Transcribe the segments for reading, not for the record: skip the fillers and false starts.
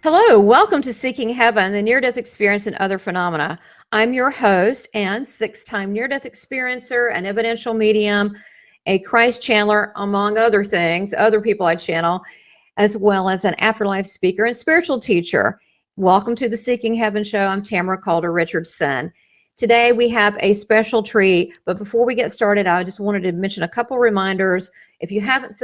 Hello, welcome to Seeking Heaven, the near-death experience and other phenomena. I'm your host and six-time near-death experiencer, an evidential medium, a Christ channeler, among other things, other people I channel, as well as an afterlife speaker and spiritual teacher. Welcome to the Seeking Heaven show. I'm Tamara Calder Richardson. Today we have a special treat, but before we get started, I just wanted to mention a couple reminders. If you haven't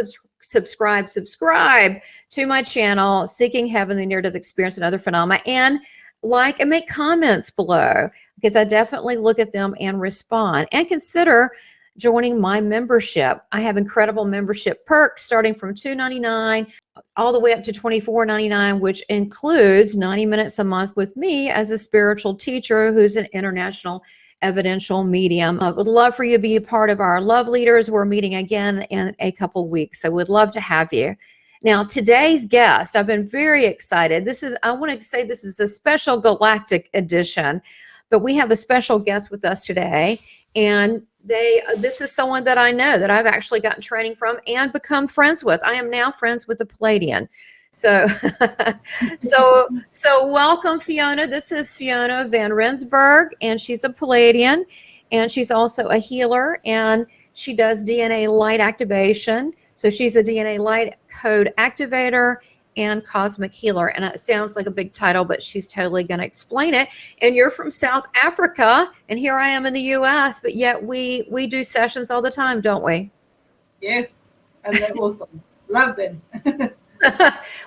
subscribe to my channel, Seeking Heaven, the Near-Death Experience and Other Phenomena, and like and make comments below, because I definitely look at them and respond. And consider joining my membership. I have incredible membership perks starting from $2.99 all the way up to $24.99, which includes 90 minutes a month with me as a spiritual teacher who's an international evidential medium. I would love for you to be a part of our love leaders. We're meeting again in a couple weeks, so we'd love to have you. Now, today's guest, I've been very excited. I want to say this is a special galactic edition, but we have a special guest with us today, and this is someone that I know, that I've actually gotten training from and become friends with. I am now friends with a Pleiadian. So welcome, Fiona. This is Fiona Van Rensburg, and she's a Pleiadian, and she's also a healer, and she does DNA light activation. So she's a DNA light code activator and cosmic healer. And it sounds like a big title, but she's totally going to explain it. And you're from South Africa, and here I am in the US, but yet we do sessions all the time, don't we? Yes, and they're awesome. Love them.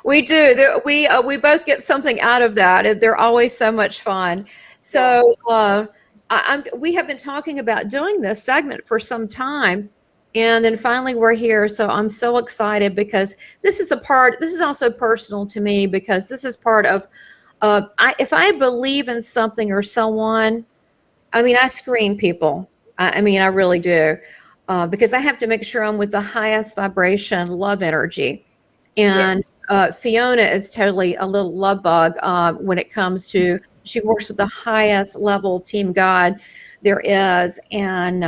We do. We both get something out of that. They're always so much fun. So we have been talking about doing this segment for some time, and then finally we're here. So I'm so excited, because this is also personal to me, because this is part of, if I believe in something or someone, I screen people. I really do, because I have to make sure I'm with the highest vibration love energy. And Fiona is totally a little love bug when it comes to, she works with the highest level team God there is. And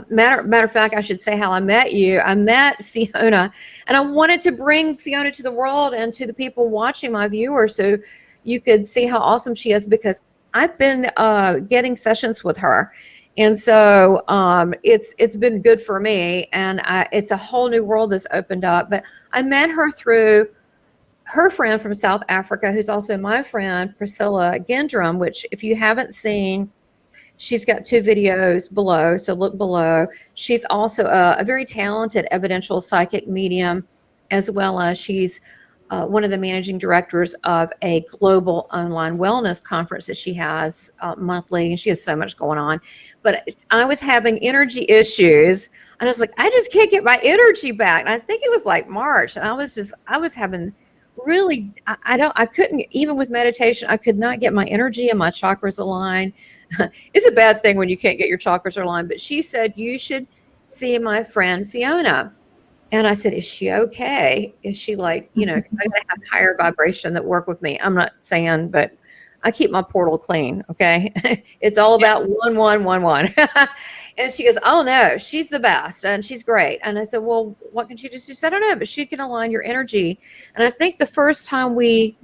matter of fact, I should say how I met you. I met Fiona, and I wanted to bring Fiona to the world and to the people watching, my viewers, so you could see how awesome she is, because I've been getting sessions with her. And so it's been good for me, and it's a whole new world that's opened up. But I met her through her friend from South Africa, who's also my friend, Priscilla Gendrum, which if you haven't seen, she's got 2 videos below, so look below. She's also a very talented evidential psychic medium, as well as she's one of the managing directors of a global online wellness conference that she has monthly, and she has so much going on. But I was having energy issues, and I was like, I just can't get my energy back. And I think it was like March, and I was having really, I couldn't, even with meditation, I could not get my energy and my chakras aligned. It's a bad thing when you can't get your chakras aligned. But she said, you should see my friend Fiona. And I said, is she okay? Is she like, I gotta have higher vibration that work with me. I'm not saying, but I keep my portal clean. Okay. It's all about 1111. And she goes, oh no, she's the best. And she's great. And I said, well, what can she do? She said, I don't know, but she can align your energy. And I think the first time we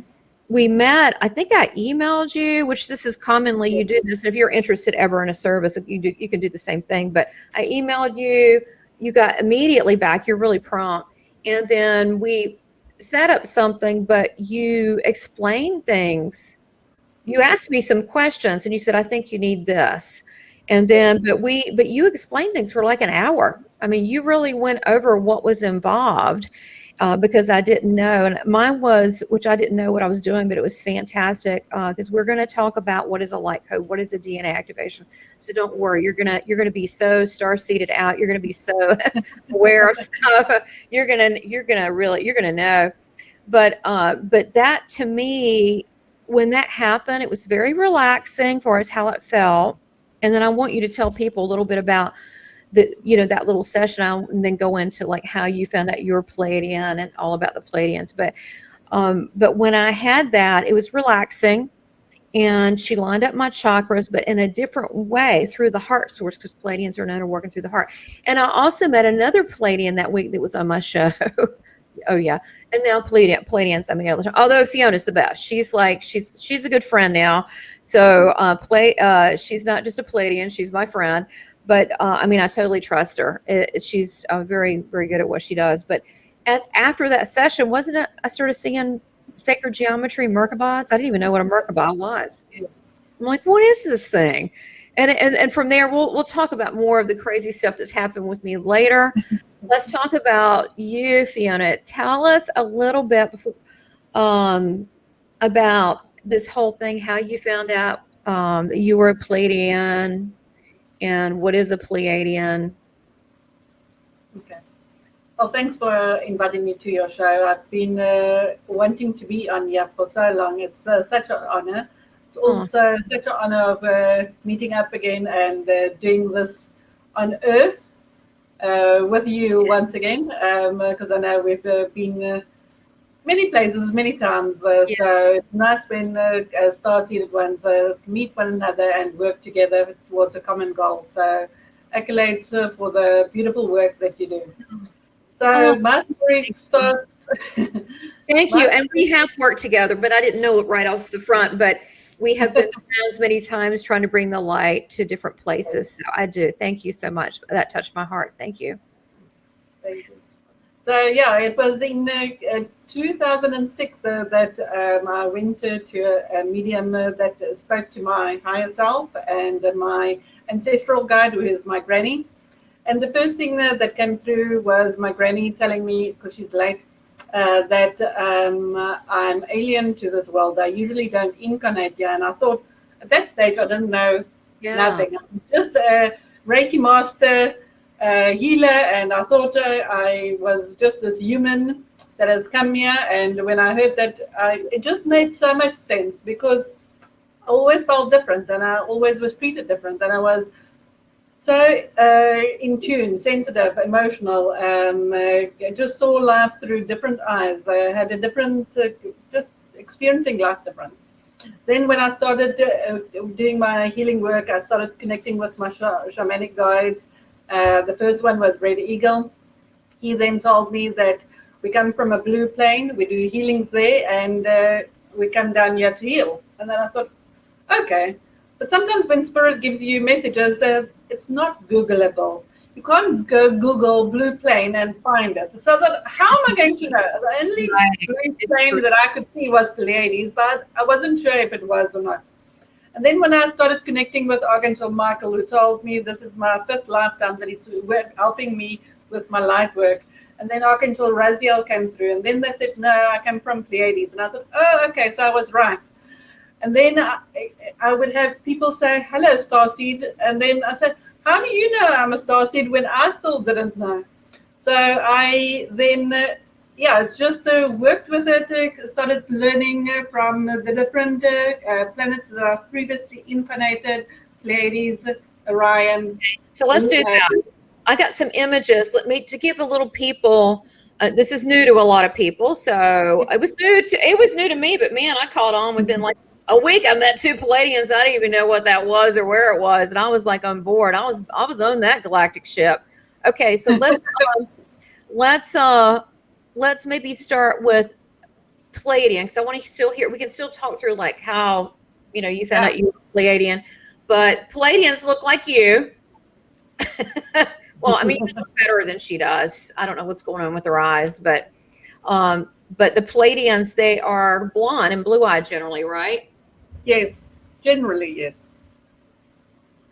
met, I think I emailed you, which this is commonly, you do this. If you're interested ever in a service, you can do the same thing. But I emailed you. You got immediately back. You're really prompt. And then we set up something, but you explained things. You asked me some questions, and you said, I think you need this. And then, but you explained things for like an hour. You really went over what was involved, because I didn't know. And mine was, which I didn't know what I was doing, but it was fantastic, because we're going to talk about what is a light code, what is a DNA activation. So don't worry, you're gonna be so star-seeded out. You're gonna be so aware of stuff. You're gonna know. But that, to me, when that happened, it was very relaxing for us, how it felt. And then I want you to tell people a little bit about that little session, and then go into like how you found out you're Pleiadian and all about the Pleiadians. But when I had that, it was relaxing, and she lined up my chakras, but in a different way, through the heart source, because Pleiadians are known for working through the heart. And I also met another Pleiadian that week that was on my show. Oh yeah, and now Pleiadians. I mean, although Fiona's the best, she's a good friend now. So she's not just a Pleiadian; she's my friend. But I mean, I totally trust her. She's very, very good at what she does. But after that session, wasn't it? I started seeing sacred geometry, Merkabahs. I didn't even know what a Merkabah was. I'm like, what is this thing? And from there, we'll talk about more of the crazy stuff that's happened with me later. Let's talk about you, Fiona. Tell us a little bit about this whole thing, how you found out that you were a Pleiadian, and what is a Pleiadian. Okay. Well, thanks for inviting me to your show. I've been wanting to be on here for so long. It's such an honor. It's also such an honor of meeting up again and doing this on Earth. With you once again, because I know we've been many places, many times. So it's nice when Starseed ones meet one another and work together towards a common goal. So accolades for the beautiful work that you do. So my story starts. Thank you. And we have worked together, but I didn't know it right off the front. But we have been friends many times trying to bring the light to different places. So I do. Thank you so much. That touched my heart. Thank you. Thank you. So yeah, it was in 2006 that I went to a medium that spoke to my higher self and my ancestral guide, who is my granny. And the first thing that came through was my granny telling me, because she's late, that I'm alien to this world. I usually don't incarnate here. And I thought, at that stage, I didn't know nothing. I'm just a Reiki master, healer, and I thought I was just this human that has come here. And when I heard that, it just made so much sense, because I always felt different, and I always was treated different, and I was so in tune, sensitive, emotional, just saw life through different eyes. I had a different, just experiencing life different. Then when I started doing my healing work, I started connecting with my shamanic guides. The first one was Red Eagle. He then told me that we come from a blue plane, we do healings there, and we come down here to heal. And then I thought, okay. But sometimes when Spirit gives you messages, it's not Googleable. You can't go Google blue plane and find it. So that, how am I going to know? The only blue plane that I could see was Pleiades, but I wasn't sure if it was or not. And then when I started connecting with Archangel Michael, who told me this is my 5th lifetime that he's helping me with my light work. And then Archangel Raziel came through, and then they said, no, I come from Pleiades. And I thought, oh, okay, so I was right. And then I would have people say, hello, Starseed. And then I said, how do you know I'm a Starseed when I still didn't know? So I then, it's just worked with it, started learning from the different planets that I've previously incarnated, Pleiades, Orion. So let's do that. I got some images. To give a little people, this is new to a lot of people. So it was new to me, but man, I caught on within like a week. I met 2 Pleiadians. I didn't even know what that was or where it was, and I was like on board. I was on that galactic ship. Okay, so let's maybe start with Pleiadian, because I want to still hear. We can still talk through like how you found out you were Pleiadian, but Pleiadians look like you. Well, I mean, you look better than she does. I don't know what's going on with her eyes, but the Pleiadians, they are blonde and blue-eyed generally, right? Yes, generally, yes.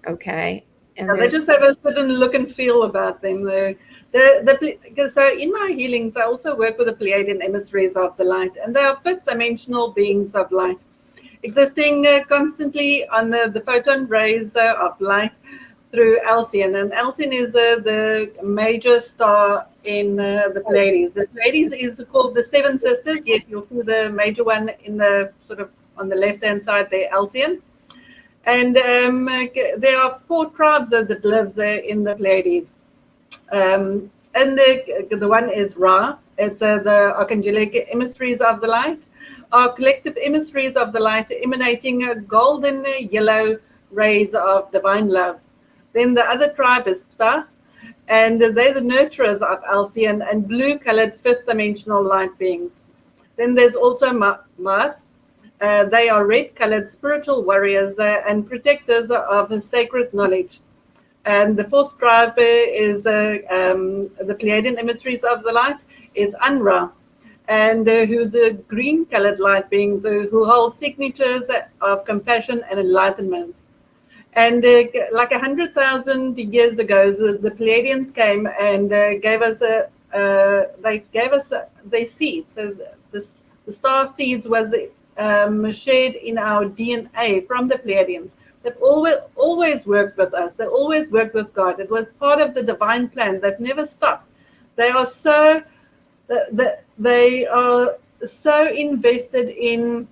Okay. And they just have a certain look and feel about them. So in my healings, I also work with the Pleiadian emissaries of the light, and they are 5th dimensional beings of light, existing constantly on the photon rays of light through Alcyon. And Alcyon is the major star in the Pleiades. The Pleiades is called the 7 Sisters. Yes, you'll see the major one in the sort of on the left-hand side there, Alcyon. And there are 4 tribes that lives in the Pleiades. And the one is Ra. It's the archangelic emissaries of the light, are collective emissaries of the light emanating golden yellow rays of divine love. Then the other tribe is Ptah, And they're the nurturers of Alcyon and blue-colored fifth-dimensional light beings. Then there's also Math. They are red-colored spiritual warriors and protectors of the sacred knowledge. And the fourth tribe is the Pleiadian Emissaries of the Light, is Anra, and who's a green-colored light beings who hold signatures of compassion and enlightenment. And like 100,000 years ago, the Pleiadians came and gave us their seeds. So the star seeds was shared in our DNA from the Pleiadians. They've always worked with us. They always worked with God. It was part of the divine plan. They've never stopped. They are so invested in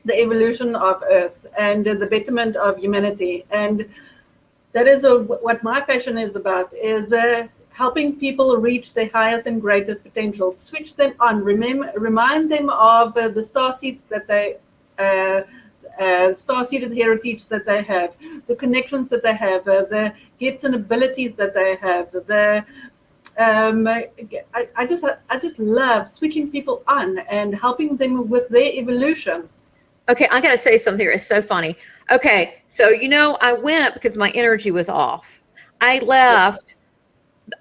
the evolution of Earth and the betterment of humanity. And that is what my passion is about, is helping people reach their highest and greatest potential, switch them on, remind them of the starseeds that they, starseeded heritage that they have, the connections that they have, the gifts and abilities that they have, I just love switching people on and helping them with their evolution. Okay, I got to say something here. It's so funny. Okay, so, I went because my energy was off. I left.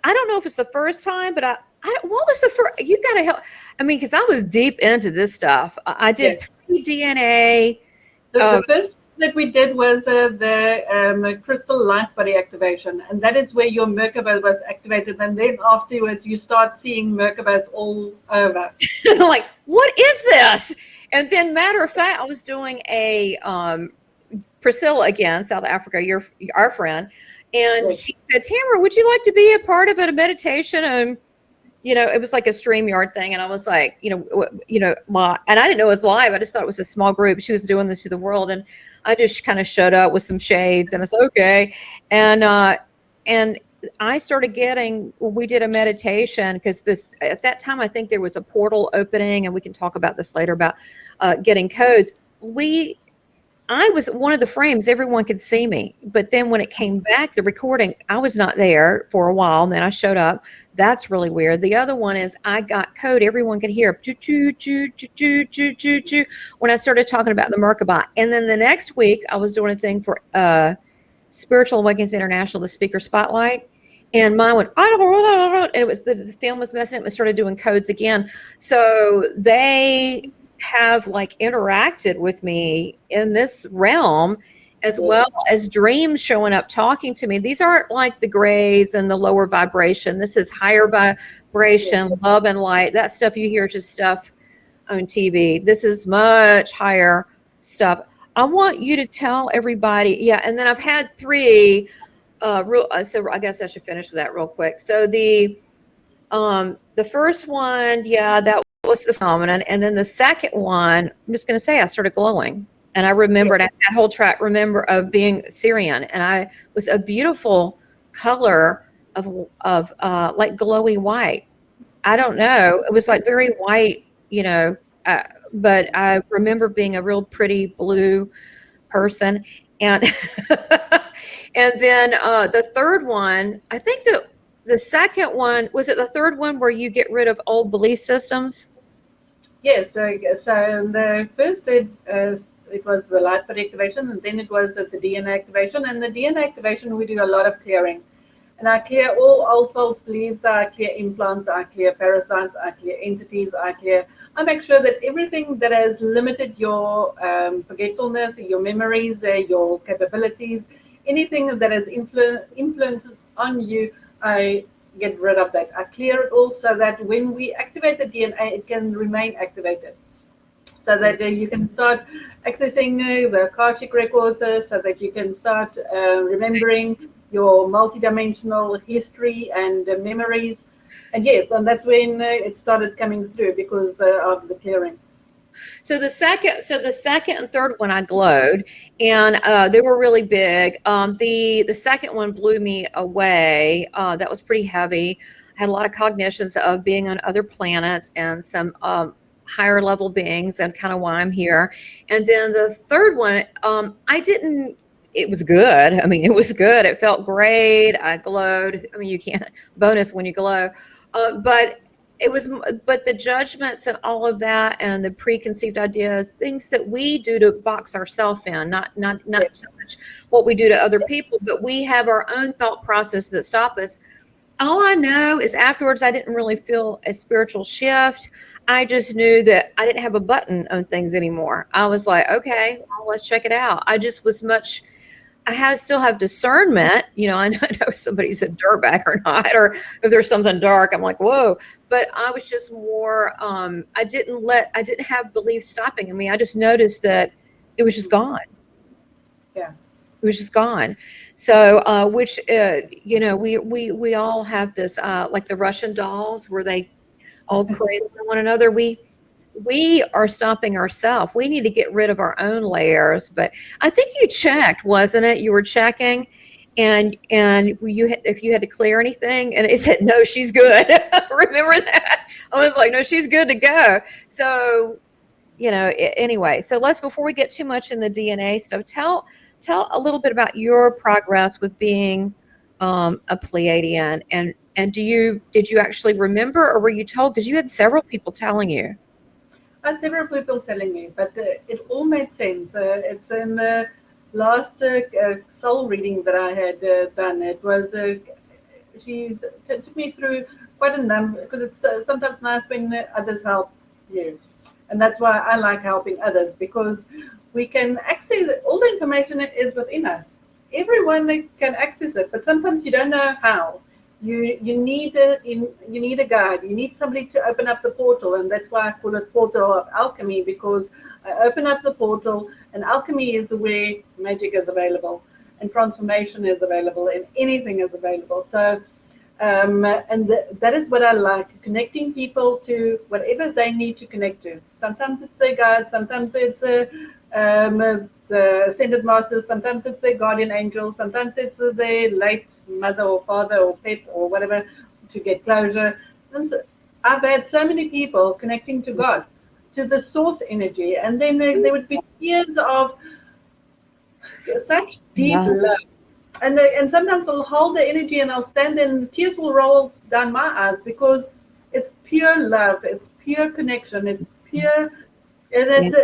I don't know if it's the first time, but what was the first? You got to help. I mean, because I was deep into this stuff. I did 3 DNA. The first that we did was the crystal light body activation, and that is where your Merkabah was activated, and then afterwards you start seeing Merkabahs all over. I'm like, what is this? And then, matter of fact, I was doing a Priscilla again, South Africa, our friend, and she said, Tamara, would you like to be a part of a meditation? And it was like a StreamYard thing, and I was like, and I didn't know it was live. I just thought it was a small group. She was doing this to the world, and I just kind of showed up with some shades, and I said, okay, and I started we did a meditation because at that time, I think there was a portal opening, and we can talk about this later about getting codes. I was one of the frames, everyone could see me. But then when it came back, the recording, I was not there for a while, and then I showed up. That's really weird. The other one is I got code, everyone could hear when I started talking about the Merkabah. And then the next week, I was doing a thing for Spiritual Awakens International, the speaker spotlight. And mine went, and it was the film was messing up and started doing codes again. So they have interacted with me in this realm, as well as dreams showing up talking to me. These aren't like the grays and the lower vibration. This is higher vibration, love and light. That stuff you hear, just stuff on TV. This is much higher stuff. I want you to tell everybody. And then I've had 3 so I guess I should finish with that real quick. So the first one, that was the phenomenon. And then the second one, I'm just going to say I started glowing. And I remembered that whole track, of being Syrian. And I was a beautiful color of like glowy white. I don't know. It was like very white, but I remember being a real pretty blue person. And and then the third one, I think the second one, was it the third one where you get rid of old belief systems? Yes, so the first it was the light body activation, and then it was the DNA activation. And the DNA activation, we do a lot of clearing. And I clear all old false beliefs, I clear implants, I clear parasites, I clear entities, I make sure that everything that has limited your forgetfulness, your memories, your capabilities, anything that has influence on you, I get rid of that. I clear it all so that when we activate the DNA, it can remain activated. So that you can start accessing the Akashic records, so that you can start remembering your multidimensional history and memories. And and that's when it started coming through because of the clearing. So the second and third one I glowed, and they were really big. The second one blew me away. That was pretty heavy. I had a lot of cognitions of being on other planets and some higher level beings, and kind of why I'm here. And then the third one, I didn't it was good. I mean, it was good. It felt great. I glowed. I mean, you can't bonus when you glow, but it was. But the judgments and all of that, and the preconceived ideas, things that we do to box ourselves in, not so much what we do to other people, but we have our own thought process that stop us. All I know is afterwards, I didn't really feel a spiritual shift. I just knew that I didn't have a button on things anymore. I was like, okay, well, let's check it out. I just was much, still have discernment. You know, I know if somebody's a dirtbag or not, or if there's something dark, I'm like, whoa. But I was just more, I didn't have belief stopping me. I just noticed that it was just gone. Yeah. It was just gone. So, which, you know, we all have this, like the Russian dolls where they all cradle one another. We are stopping ourselves. We need to get rid of our own layers. But I think you checked, wasn't it? You were checking, and if you had to clear anything, and it said, no, she's good. Remember that? I was like, no, she's good to go. So, you know, anyway, so before we get too much in the DNA stuff, tell a little bit about your progress with being a Pleiadian, and did you actually remember, or were you told? Because you had several people telling you. I had several people telling me, but it all made sense. It's in the last soul reading that I had done. It was she took me through quite a number, because it's sometimes nice when others help you, and that's why I like helping others, because we can access all the information is within us. Everyone can access it, but sometimes you don't know how. You need a guide. You need somebody to open up the portal, and that's why I call it portal of alchemy, because I open up the portal, and alchemy is where magic is available, and transformation is available, and anything is available. So, that is what I like, connecting people to whatever they need to connect to. Sometimes it's their guide, sometimes it's the ascended masters, sometimes it's their guardian angels, sometimes it's their late mother or father or pet or whatever, to get closure. And I've had so many people connecting to God, to the source energy, and then there would be tears of such deep love. And sometimes I'll hold the energy and I'll stand there and the tears will roll down my eyes, because it's pure love, it's pure connection, it's pure, and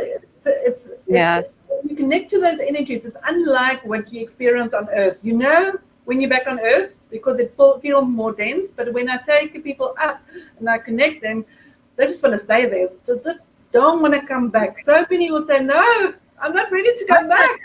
it's when you connect to those energies, it's unlike what you experience on Earth. You know, when you're back on Earth, because it feels more dense. But when I take people up and I connect them, they just want to stay there. They don't want to come back. So many will say, no, I'm not ready to come back.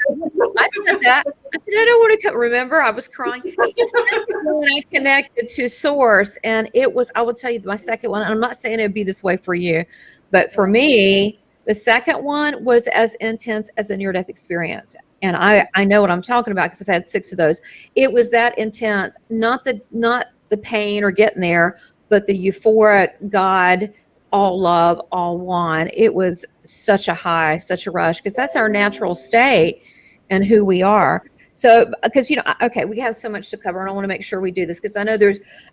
I said that. I said, I don't want to come. Remember, I was crying. When I connected to Source, and it was, I will tell you, my second one, and I'm not saying it would be this way for you, but for me, the second one was as intense as a near-death experience. And I know what I'm talking about, because I've had 6 of those. It was that intense, not the pain or getting there, but the euphoric God, all love, all one. It was such a high, such a rush, because that's our natural state and who we are. So, because, you know, okay, we have so much to cover, and I want to make sure we do this, because I know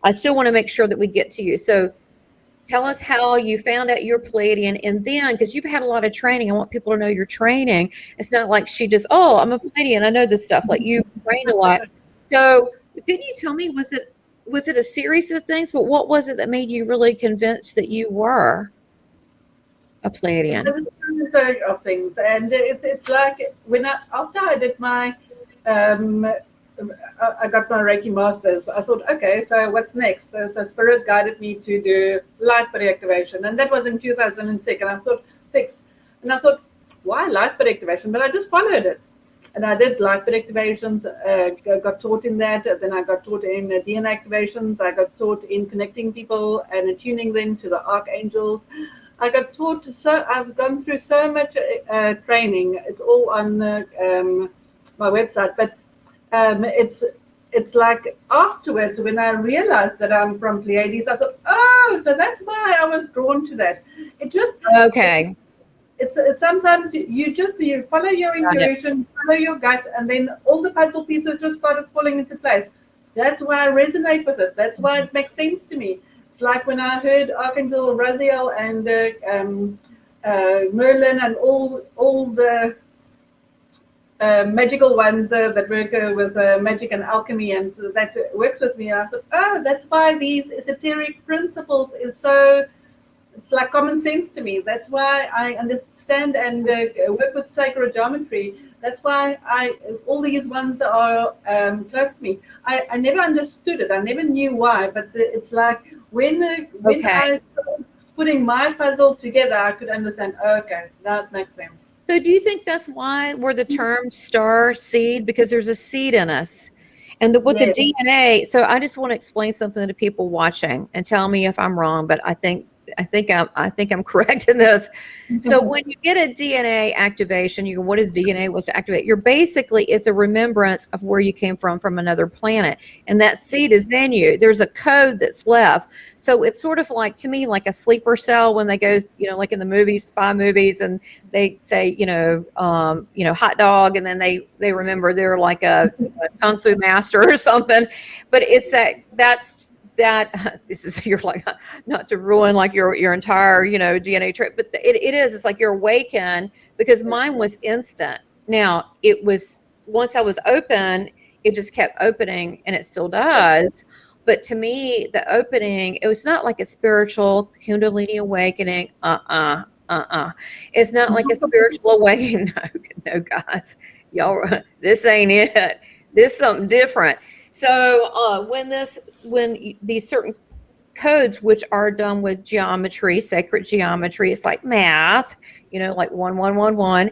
I still want to make sure that we get to you. So tell us how you found out you're Pleiadian, and then, because you've had a lot of training, I want people to know your training. It's not like she just, oh, I'm a Pleiadian, I know this stuff. Like, you've trained a lot. So didn't you tell me, was it a series of things, but what was it that made you really convinced that you were a Pleiadian? It's a series of things, and it's like after I did my I got my Reiki Masters, I thought, okay, so what's next? So Spirit guided me to do light body activation, and that was in 2006. And I thought, and I thought, why light body activation? But I just followed it, and I did light body activations. Got taught in that. Then I got taught in DNA activations. I got taught in connecting people and attuning them to the archangels. I got taught. So I've gone through so much training. It's all on my website, but. It's like afterwards, when I realized that I'm from Pleiades, I thought, oh, so that's why I was drawn to that. It just okay. It's sometimes you follow your intuition, follow your gut, and then all the puzzle pieces just started falling into place. That's why I resonate with it. That's why it makes sense to me. It's like when I heard Archangel Raziel and Merlin and all the magical ones that work with magic and alchemy, and so that works with me. I thought, oh, that's why these esoteric principles is so, it's like common sense to me. That's why I understand and work with sacred geometry. That's why all these ones are close to me. I never understood it. I never knew why, but it's like when I started putting my puzzle together, I could understand, okay, that makes sense. So do you think that's why we're the term star seed? Because there's a seed in us. And with the DNA, so I just want to explain something to people watching and tell me if I'm wrong, but I think I'm correct in this. So when you get a DNA activation, you go, what is DNA? What's to activate? You're basically, it's a remembrance of where you came from another planet. And that seed is in you. There's a code that's left. So it's sort of like, to me, like a sleeper cell when they go, like in the movies, spy movies, and they say, hot dog, and then they remember they're like a kung fu master or something. But it's that's this is, you're like, not to ruin like your entire DNA trip, but it's like you're awakened, because mine was instant. Now it was, once I was open, it just kept opening, and it still does. But to me, the opening, it was not like a spiritual Kundalini awakening. It's not like a spiritual awakening. No, guys, y'all, this ain't it. This is something different. So when these certain codes, which are done with geometry, sacred geometry, it's like math, like 1, 1, 1, 1.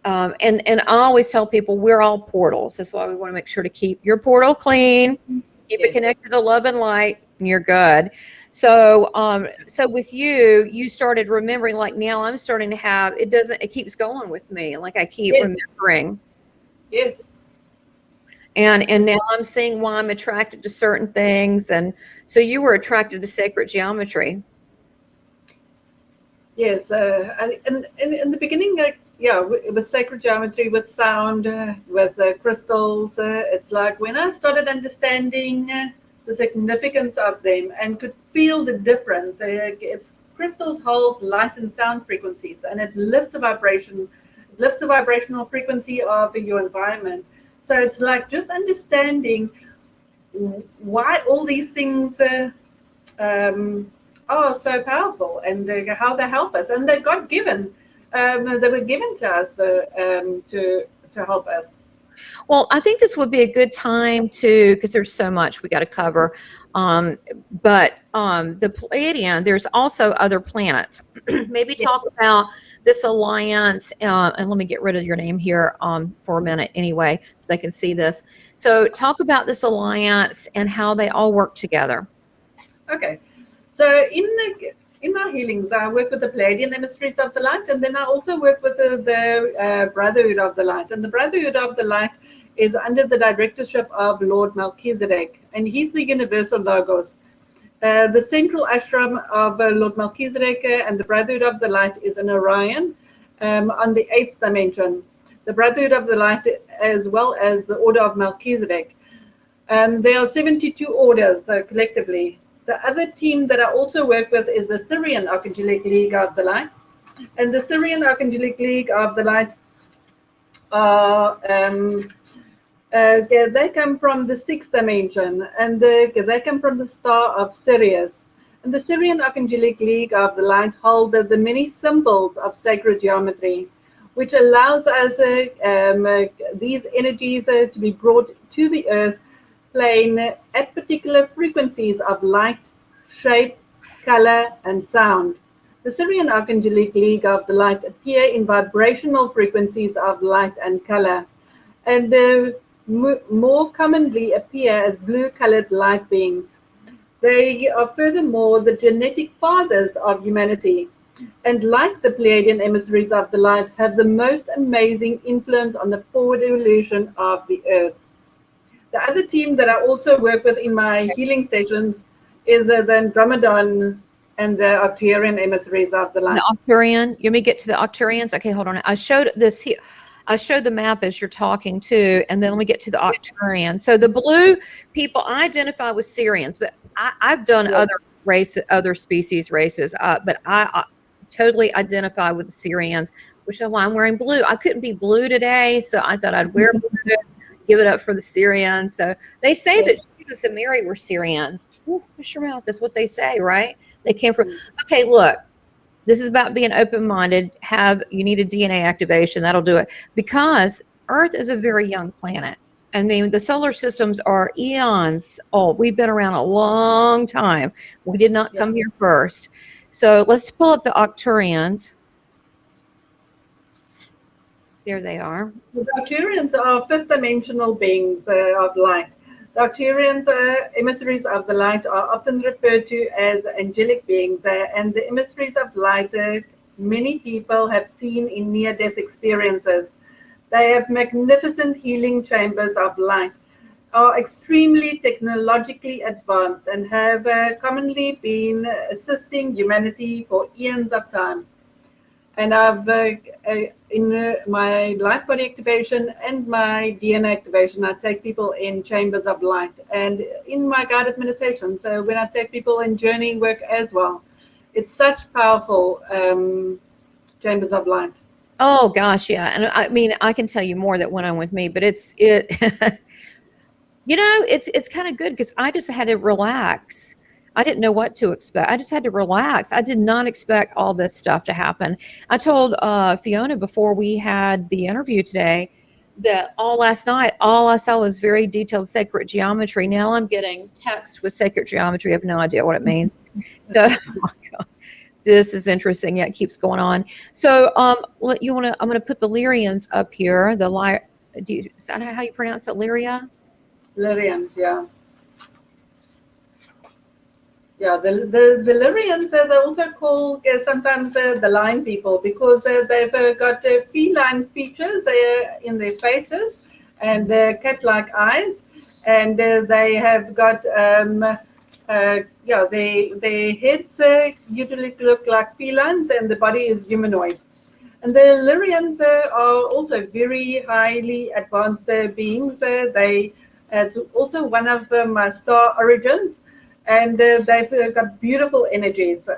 And I always tell people we're all portals. That's why we want to make sure to keep your portal clean, keep it connected to love and light, and you're good. So with you started remembering, like now I'm starting to have, it keeps going with me. Like I keep remembering. Yes. And now I'm seeing why I'm attracted to certain things. And so you were attracted to sacred geometry. Yes. And in the beginning, with sacred geometry, with sound, with crystals, it's like when I started understanding the significance of them and could feel the difference. It's crystals hold light and sound frequencies, and it lifts the vibration, lifts the vibrational frequency of your environment. So it's like just understanding why all these things are so powerful, and how they help us, and they're God given. They were given to us to help us. Well, I think this would be a good time because there's so much we got to cover. But the Pleiadian, there's also other planets. Maybe talk about this alliance, and let me get rid of your name here for a minute anyway, so they can see this. So talk about this alliance and how they all work together. Okay, so in my healings, I work with the Pleiadian Emeritus of the Light, and then I also work with the Brotherhood of the Light. And the Brotherhood of the Light is under the directorship of Lord Melchizedek, and he's the universal Logos. The central ashram of Lord Melchizedek and the Brotherhood of the Light is in Orion on the 8th dimension. The Brotherhood of the Light, as well as the Order of Melchizedek. There are 72 orders collectively. The other team that I also work with is the Syrian Archangelic League of the Light. And the Syrian Archangelic League of the Light are they come from the 6th dimension, and they come from the star of Sirius. And the Syrian Archangelic League of the Light hold the many symbols of sacred geometry, which allows us these energies to be brought to the earth plane at particular frequencies of light, shape, color, and sound. The Syrian Archangelic League of the Light appear in vibrational frequencies of light and color, and more commonly appear as blue-colored light beings. They are furthermore the genetic fathers of humanity, and like the Pleiadian emissaries of the light, have the most amazing influence on the forward evolution of the earth. The other team that I also work with in my healing sessions is the Andromedon and the Arcturian emissaries of the light. The Arcturian, you may get to the Arcturians. Okay, hold on. I showed this here. I showed the map as you're talking too, and then let me get to the Arcturian. So the blue people, I identify with Syrians, but I've done other species races, but I totally identify with the Syrians. which is why I'm wearing blue. I couldn't be blue today, so I thought I'd wear blue, give it up for the Syrians. So they say that Jesus and Mary were Syrians. Ooh, push your mouth. That's what they say, right? They came from. Okay, look. This is about being open-minded. You need a DNA activation. That'll do it. Because Earth is a very young planet. I mean, the solar systems are eons old. We've been around a long time. We did not come here first. So let's pull up the Arcturians. There they are. The Arcturians are fifth-dimensional beings of light. The Arcturians, emissaries of the light, are often referred to as angelic beings, and the emissaries of light many people have seen in near-death experiences. They have magnificent healing chambers of light, are extremely technologically advanced, and have commonly been assisting humanity for eons of time. And I've, in my light body activation and my DNA activation, I take people in chambers of light. And in my guided meditation, so when I take people in journey work as well, it's such powerful chambers of light. Oh, gosh, yeah. And I mean, I can tell you more that went on with me, but it's kind of good because I just had to relax. I didn't know what to expect. I just had to relax. I did not expect all this stuff to happen. I told Fiona before we had the interview today that last night, all I saw was very detailed sacred geometry. Now I'm getting text with sacred geometry. I have no idea what it means. So, oh my God, this is interesting. Yeah, it keeps going on. So, I'm going to put the Lyrians up here. Is that how you pronounce it, Lyria? Lyrians, yeah. Yeah, the Lyrians, they're also called sometimes the line people because they've got feline features in their faces and cat-like eyes, and they have got their heads usually look like felines, and the body is humanoid. And the Lyrians are also very highly advanced beings. It's also one of my star origins. And they've got beautiful energies,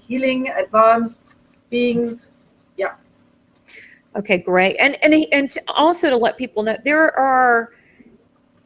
healing, advanced beings. Yeah. Okay, great. And also to let people know, there are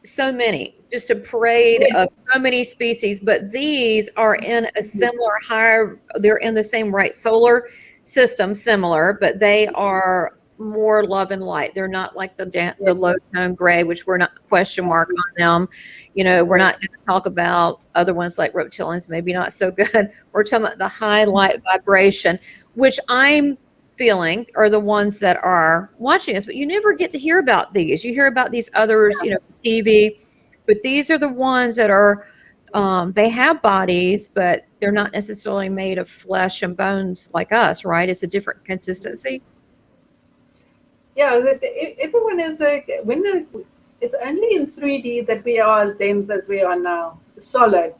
so many, just a parade of so many species, but these are in a similar they're in the same solar system, similar, but they are more love and light. They're not like the low tone gray, which we're not question mark on them. We're not going to talk about other ones like reptilians, maybe not so good. We're talking about the high light vibration, which I'm feeling are the ones that are watching us, but you never get to hear about these. You hear about these others, TV, but these are the ones that are, they have bodies, but they're not necessarily made of flesh and bones like us, right? It's a different consistency. Yeah, everyone is it's only in 3D that we are as dense as we are now, solid.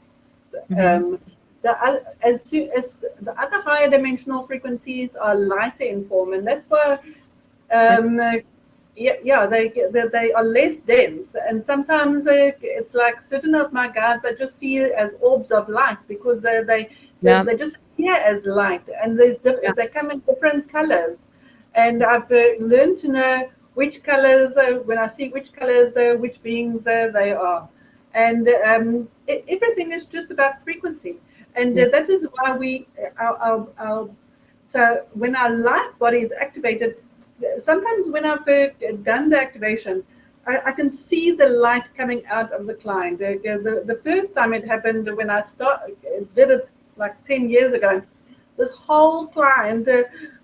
Mm-hmm. As the other higher dimensional frequencies are lighter in form, and that's why they are less dense. And sometimes it's like certain of my guides I just see as orbs of light because they just appear as light, and they come in different colors. And I've learned to know which colors, when I see which colors, which beings they are. And everything is just about frequency. And that is why so when our light body is activated, sometimes when I've done the activation, I can see the light coming out of the client. The first time it happened when I did it like 10 years ago, this whole client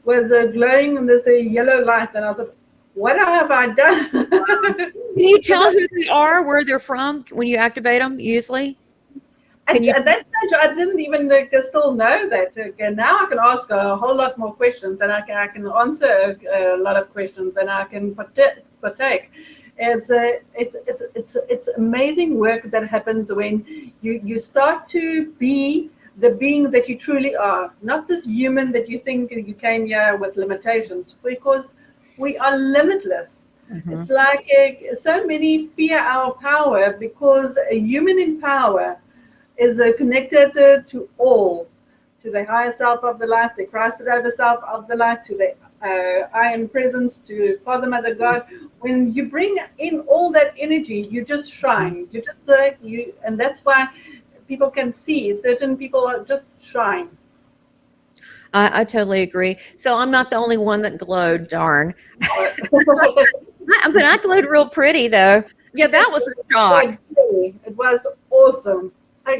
was glowing in this yellow light, and I thought, what have I done? Can you tell who they are, where they're from when you activate them usually? At that stage, I didn't even still know that. Now I can ask a whole lot more questions, and I can answer a lot of questions, and I can partake. It's amazing work that happens when you start to be the being that you truly are, not this human that you think you came here with limitations, because we are limitless. Mm-hmm. It's like so many fear our power because a human in power is connected to all, to the higher self of the light, the Christed over self of the light, to the I am presence, to Father, Mother, God. When you bring in all that energy, you just shine. You just and that's why people can see. Certain people are just shine. I totally agree. So I'm not the only one that glowed, darn. But I glowed real pretty, though. Yeah, that was a shock. It was awesome.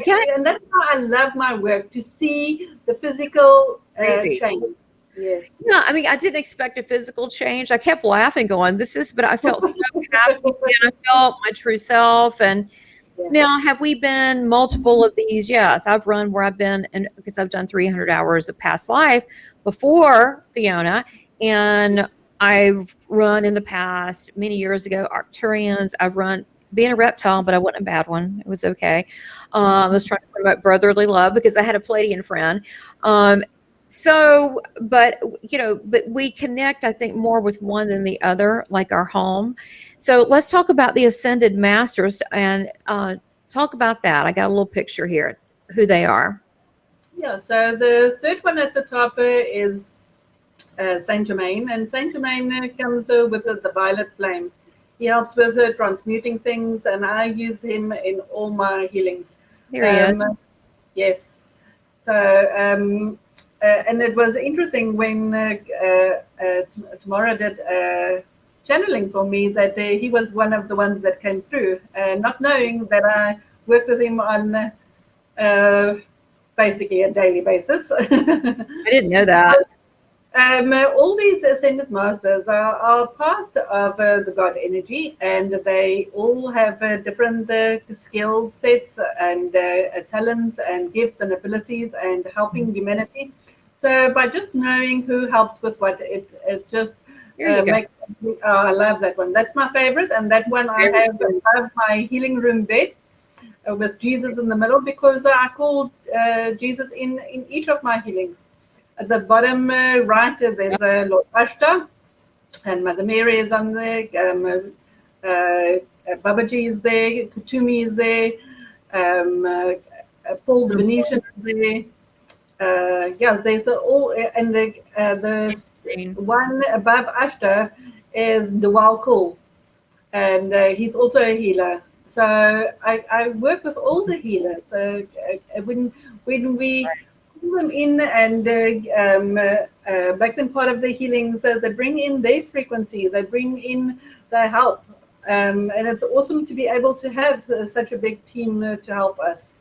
Yeah. And that's how I love my work, to see the physical Crazy. change. Yes. Yeah, I mean, I didn't expect a physical change. I kept laughing, going, but I felt so happy, and I felt my true self. And Yeah. now, have we been multiple of these? Yes, I've run where I've been, and because I've done 300 hours of past life before Fiona, and I've run in the past many years ago Arcturians. I've run being a reptile, but I wasn't a bad one. It was okay. I was trying to promote brotherly love because I had a Pleiadian friend. But we connect, I think, more with one than the other, like our home. So let's talk about the Ascended Masters and talk about that. I got a little picture here, who they are. Yeah, so the third one at the top is Saint Germain, and Saint Germain comes with the violet flame. He helps with transmuting things, and I use him in all my healings. Here he is. Yes. So, and it was interesting when Tamara did channeling for me that he was one of the ones that came through, not knowing that I worked with him on basically a daily basis. I didn't know that. All these ascended masters are part of the God energy, and they all have different skill sets and talents and gifts and abilities and helping humanity. So by just knowing who helps with what, it just makes. I love that one. That's my favorite, and that one I have above my healing room bed with Jesus in the middle, because I call Jesus in each of my healings. At the bottom right, there's Lord Ashtar, and Mother Mary is on there. Babaji is there. Kutumi is there. Paul the Venetian is there. Yeah, there's all, and the one above Ashtar is Dewal Kul, and he's also a healer. So I work with all the healers. When we them in and make them part of the healings, they bring in their frequency, they bring in their help, and it's awesome to be able to have such a big team to help us.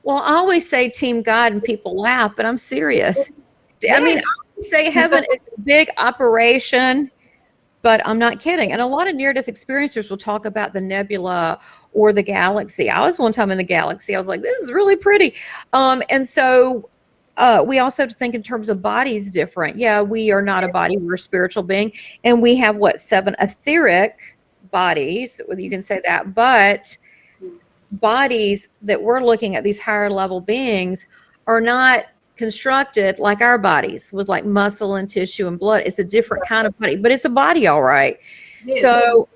Well, I always say Team God and people laugh, but I'm serious. Yes. I mean, I always say heaven is a big operation, but I'm not kidding. And a lot of near-death experiencers will talk about the nebula or the galaxy. I was one time in the galaxy. I was like, this is really pretty. And so we also have to think in terms of bodies different. Yeah, we are not a body, we're a spiritual being. And we have 7 etheric bodies, you can say that, but bodies that we're looking at, these higher level beings, are not constructed like our bodies with like muscle and tissue and blood. It's a different kind of body, but it's a body, all right. Yeah. So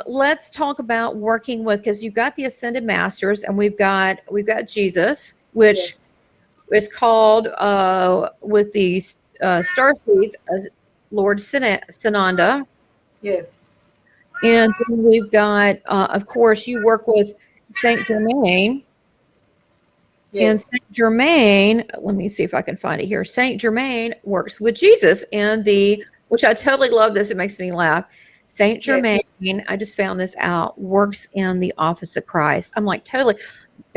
let's talk about working with, because you've got the Ascended Masters, and we've got Jesus, which is called with the Starseeds as Lord Sananda. Yes. And then we've got, of course, you work with Saint Germain. Yes. And Saint Germain, let me see if I can find it here. Saint Germain works with Jesus in which I totally love this. It makes me laugh. Saint Germain, I just found this out, works in the office of Christ. I'm like, totally.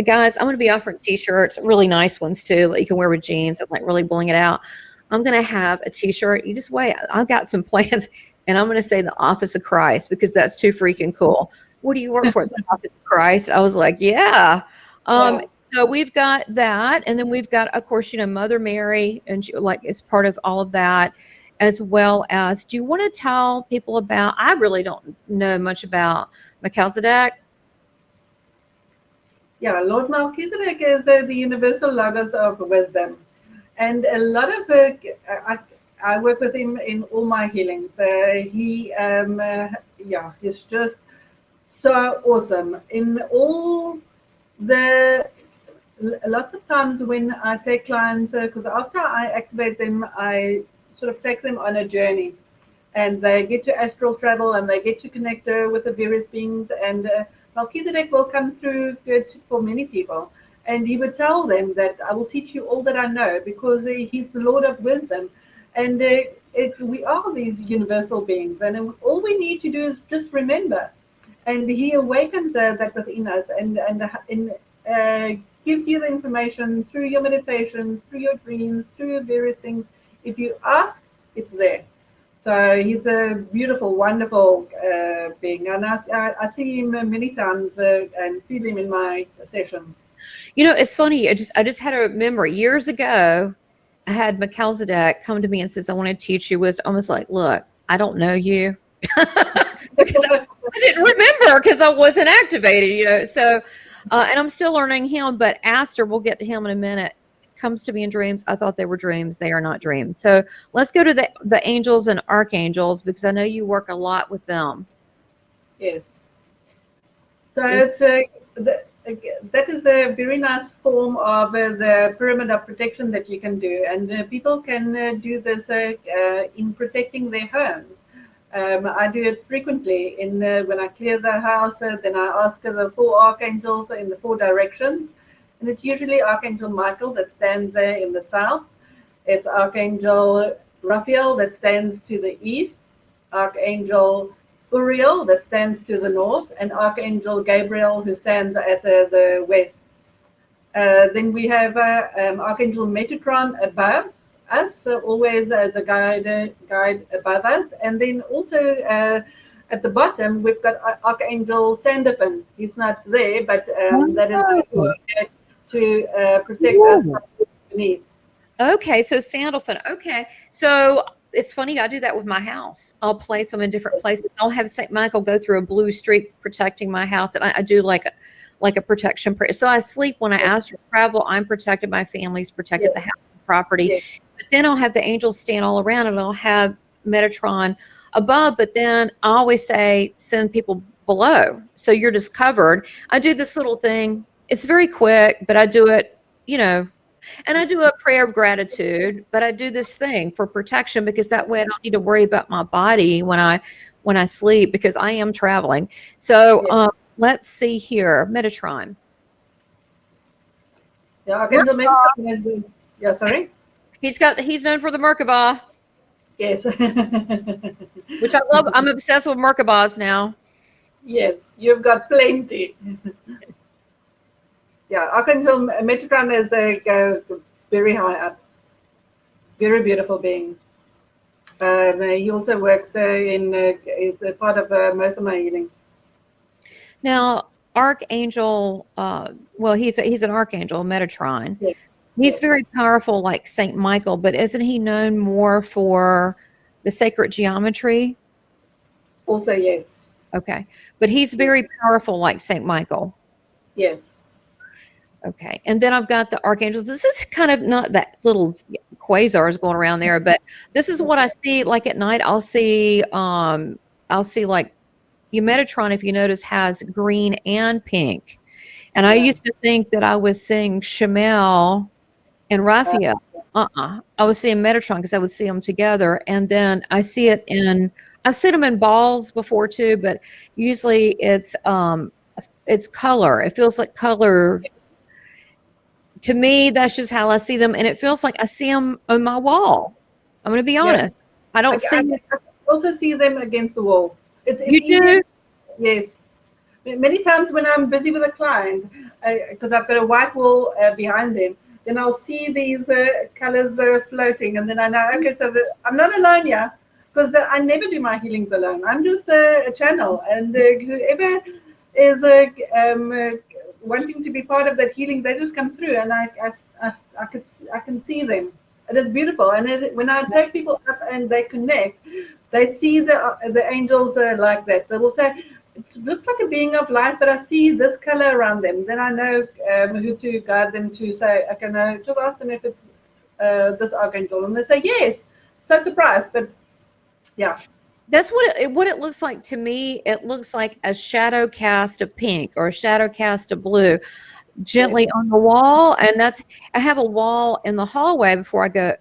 Guys, I'm going to be offering t-shirts, really nice ones too, that you can wear with jeans and like really bling it out. I'm going to have a t-shirt. You just wait. I've got some plans, and I'm going to say the office of Christ, because that's too freaking cool. What do you work for? The office of Christ? I was like, yeah. So we've got that. And then we've got, of course, Mother Mary, and it's part of all of that, as well as, do you want to tell people about, I really don't know much about Melchizedek. Yeah, Lord Melchizedek is the universal logos of wisdom. And a lot of, I work with him in all my healings. He's just so awesome. In all the lots of times when I take clients, because after I activate them, I sort of take them on a journey, and they get to astral travel and they get to connect with the various beings. And Melchizedek will come through good for many people. And he would tell them that I will teach you all that I know, because he's the Lord of wisdom. And we are these universal beings. And all we need to do is just remember. And he awakens that within us, and gives you the information through your meditation, through your dreams, through various things. If you ask, it's there. So he's a beautiful, wonderful being. And I see him many times and feel him in my sessions. You know, it's funny. I just had a memory years ago. I had Melchizedek come to me and says, "I want to teach you wisdom." I was like, "Look, I don't know you," because I didn't remember because I wasn't activated. You know, so and I'm still learning him. But Aster, we'll get to him in a minute. Comes to me in dreams. I thought they were dreams. They are not dreams. So let's go to the angels and archangels, because I know you work a lot with them. Yes. So it's that is a very nice form of the pyramid of protection that you can do, and people can do this in protecting their homes. I do it frequently when I clear the house. Then I ask the 4 archangels in the 4 directions, and it's usually Archangel Michael that stands there in the south. It's Archangel Raphael that stands to the east, Archangel Uriel that stands to the north, and Archangel Gabriel who stands at the west. Then we have Archangel Metatron above us, always as a guide above us. And then also at the bottom, we've got Archangel Sandalphon. He's not there, but that is to protect us from beneath. Okay, so Sandalphon. Okay, so it's funny. I do that with my house. I'll place them in different places. I'll have St. Michael go through a blue streak protecting my house, and I do like a protection prayer. So I sleep when I ask to travel. I'm protected. My family's protected. Yes. The house, the property. Yes. But then I'll have the angels stand all around, and I'll have Metatron above. But then I always say send people below, so you're just covered. I do this little thing. It's very quick, but I do it. You know. And I do a prayer of gratitude, but I do this thing for protection, because that way I don't need to worry about my body when I sleep, because I am traveling. So let's see here, Metatron. Yeah, Archangel Metatron is good. Yeah, sorry. He's known for the Merkabah. Yes. Which I love. I'm obsessed with Merkabahs now. Yes, you've got plenty. Yeah, Archangel Metatron is very high up, very beautiful being. He also works is a part of most of my healings. Now, Archangel, well, he's an archangel, Metatron. Yes. He's very powerful, like Saint Michael, but isn't he known more for the sacred geometry? Also, yes. Okay, but he's very powerful, like Saint Michael. Yes. Okay, and then I've got the archangels. This is kind of not that little quasars going around there, but this is what I see. Like at night, I'll see like your Metatron, if you notice, has green and pink. And I used to think that I was seeing Shemel and Raphael. I was seeing Metatron because I would see them together, and then I've seen them in balls before too, but usually it's color. It feels like color. To me, that's just how I see them, and it feels like I see them on my wall. I'm going to be honest. I don't see. I also see them against the wall. It's you do? Yes. Many times when I'm busy with a client, because I've got a white wall behind them, then I'll see these colors floating, and then I know, okay, so I'm not alone here, because I never do my healings alone. I'm just a channel, and whoever is wanting to be part of that healing, they just come through, and I can see them. It is beautiful, and when I take people up and they connect, they see the angels like that. They will say, it looks like a being of light, but I see this color around them. Then I know who to guide them to say, okay, no, just ask them if it's this archangel, and they say yes. So surprised, but yeah. That's what it looks like to me. It looks like a shadow cast of pink or a shadow cast of blue. gently on the wall. And I have a wall in the hallway before I go,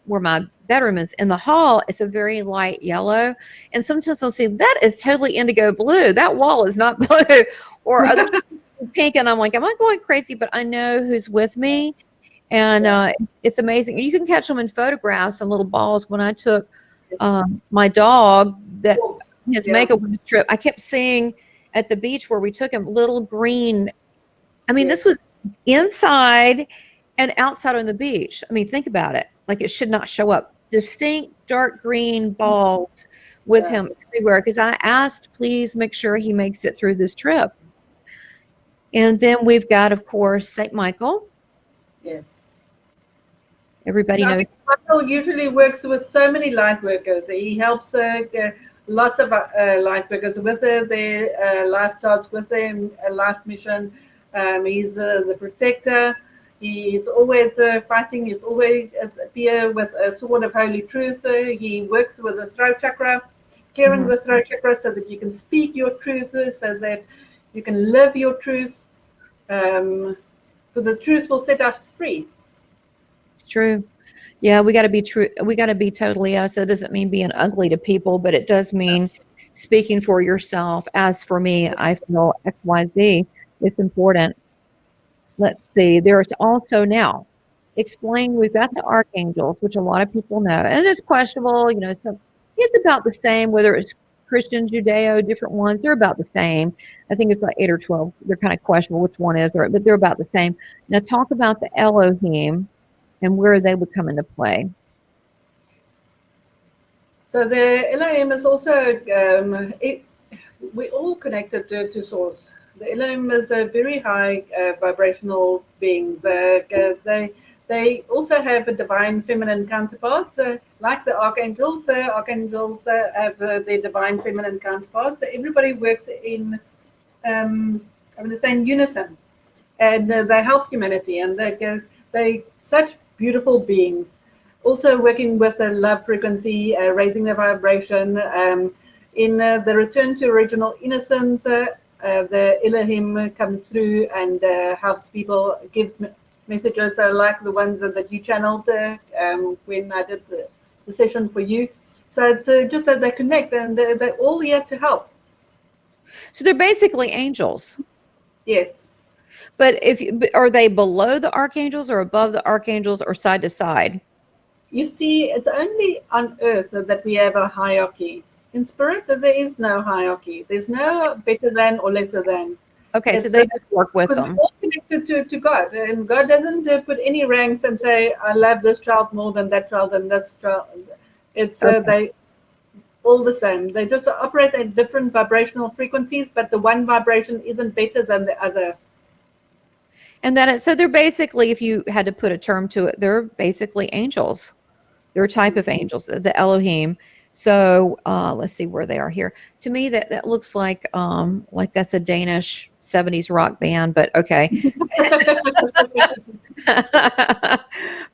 where my bedroom is in the hall. It's a very light yellow. And sometimes I'll see that is totally indigo blue. That wall is not blue, or other pink. And I'm like, am I going crazy? But I know who's with me. And it's amazing. You can catch them in photographs and little balls. When I took my dog that his makeup trip, I kept seeing at the beach where we took him little green. I mean, this was inside and outside on the beach. I mean, think about it. Like, it should not show up. Distinct dark green balls with him everywhere, because I asked, please make sure he makes it through this trip. And then we've got, of course, St. Michael. Yes. Everybody knows. Michael usually works with so many light workers. He helps lots of light workers with their life charts, with their life mission. He's the protector. He's always fighting. He's always appear with a sword of holy truth. He works with the throat chakra, clearing the throat chakra so that you can speak your truth, so that you can live your truth. Because the truth will set us free. It's true. Yeah, we got to be true. We got to be totally us. That doesn't mean being ugly to people, but it does mean speaking for yourself. As for me, I feel XYZ is important. Let's see. There's also now explain. We've got the archangels, which a lot of people know, and it's questionable. So it's about the same whether it's Christian, Judeo, different ones. They're about the same. I think it's like 8 or 12. They're kind of questionable which one is there, but they're about the same. Now talk about the Elohim and where they would come into play. So the Elohim is also, we're all connected to Source. The Elohim is a very high vibrational beings. They also have a divine feminine counterparts, like the archangels. Archangels have their divine feminine counterparts. So everybody works in, I'm going to say, in unison, and they help humanity. And they such beautiful beings. Also working with a love frequency, raising the vibration. In the return to original innocence, the Elohim comes through and helps people, gives messages like the ones that you channeled when I did the session for you. So it's just that they connect, and they're all here to help. So they're basically angels. Yes. But are they below the archangels or above the archangels or side to side? You see, it's only on Earth that we have a hierarchy. In spirit, there is no hierarchy. There's no better than or lesser than. Okay, so they just work with them. We're all connected to God, and God doesn't put any ranks and say, I love this child more than that child and this child. It's they all the same. They just operate at different vibrational frequencies, but the one vibration isn't better than the other. And so they're basically, if you had to put a term to it, they're basically angels. They're a type of angels, the Elohim. So let's see where they are here. To me, that looks like that's a Danish 70s rock band, but okay.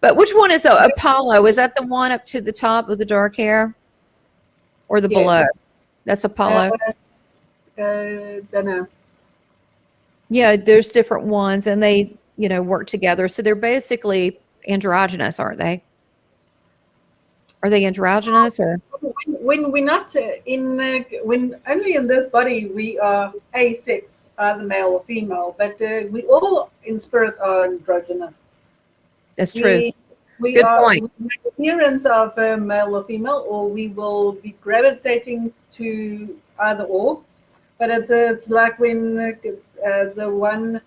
But which one is the Apollo? Is that the one up to the top with the dark hair, or the below? That's Apollo. Don't know. Yeah, there's different ones, and they work together. So they're basically androgynous, aren't they? Are they androgynous, or when we're not when only in this body we are asex, either male or female, but we all in spirit are androgynous. That's true. We Good are point. the appearance of male or female, or we will be gravitating to either or. But it's like when the one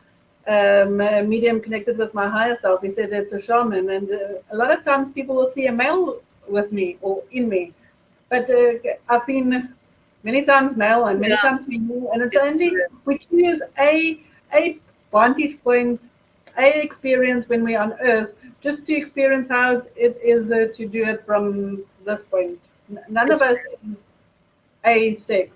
medium connected with my higher self, he said it's a shaman, and a lot of times people will see a male with me or in me, but I've been many times male and many times female, and it's only we choose a vantage point, a experience when we're on Earth, just to experience how it is to do it from this point. None of us is asex.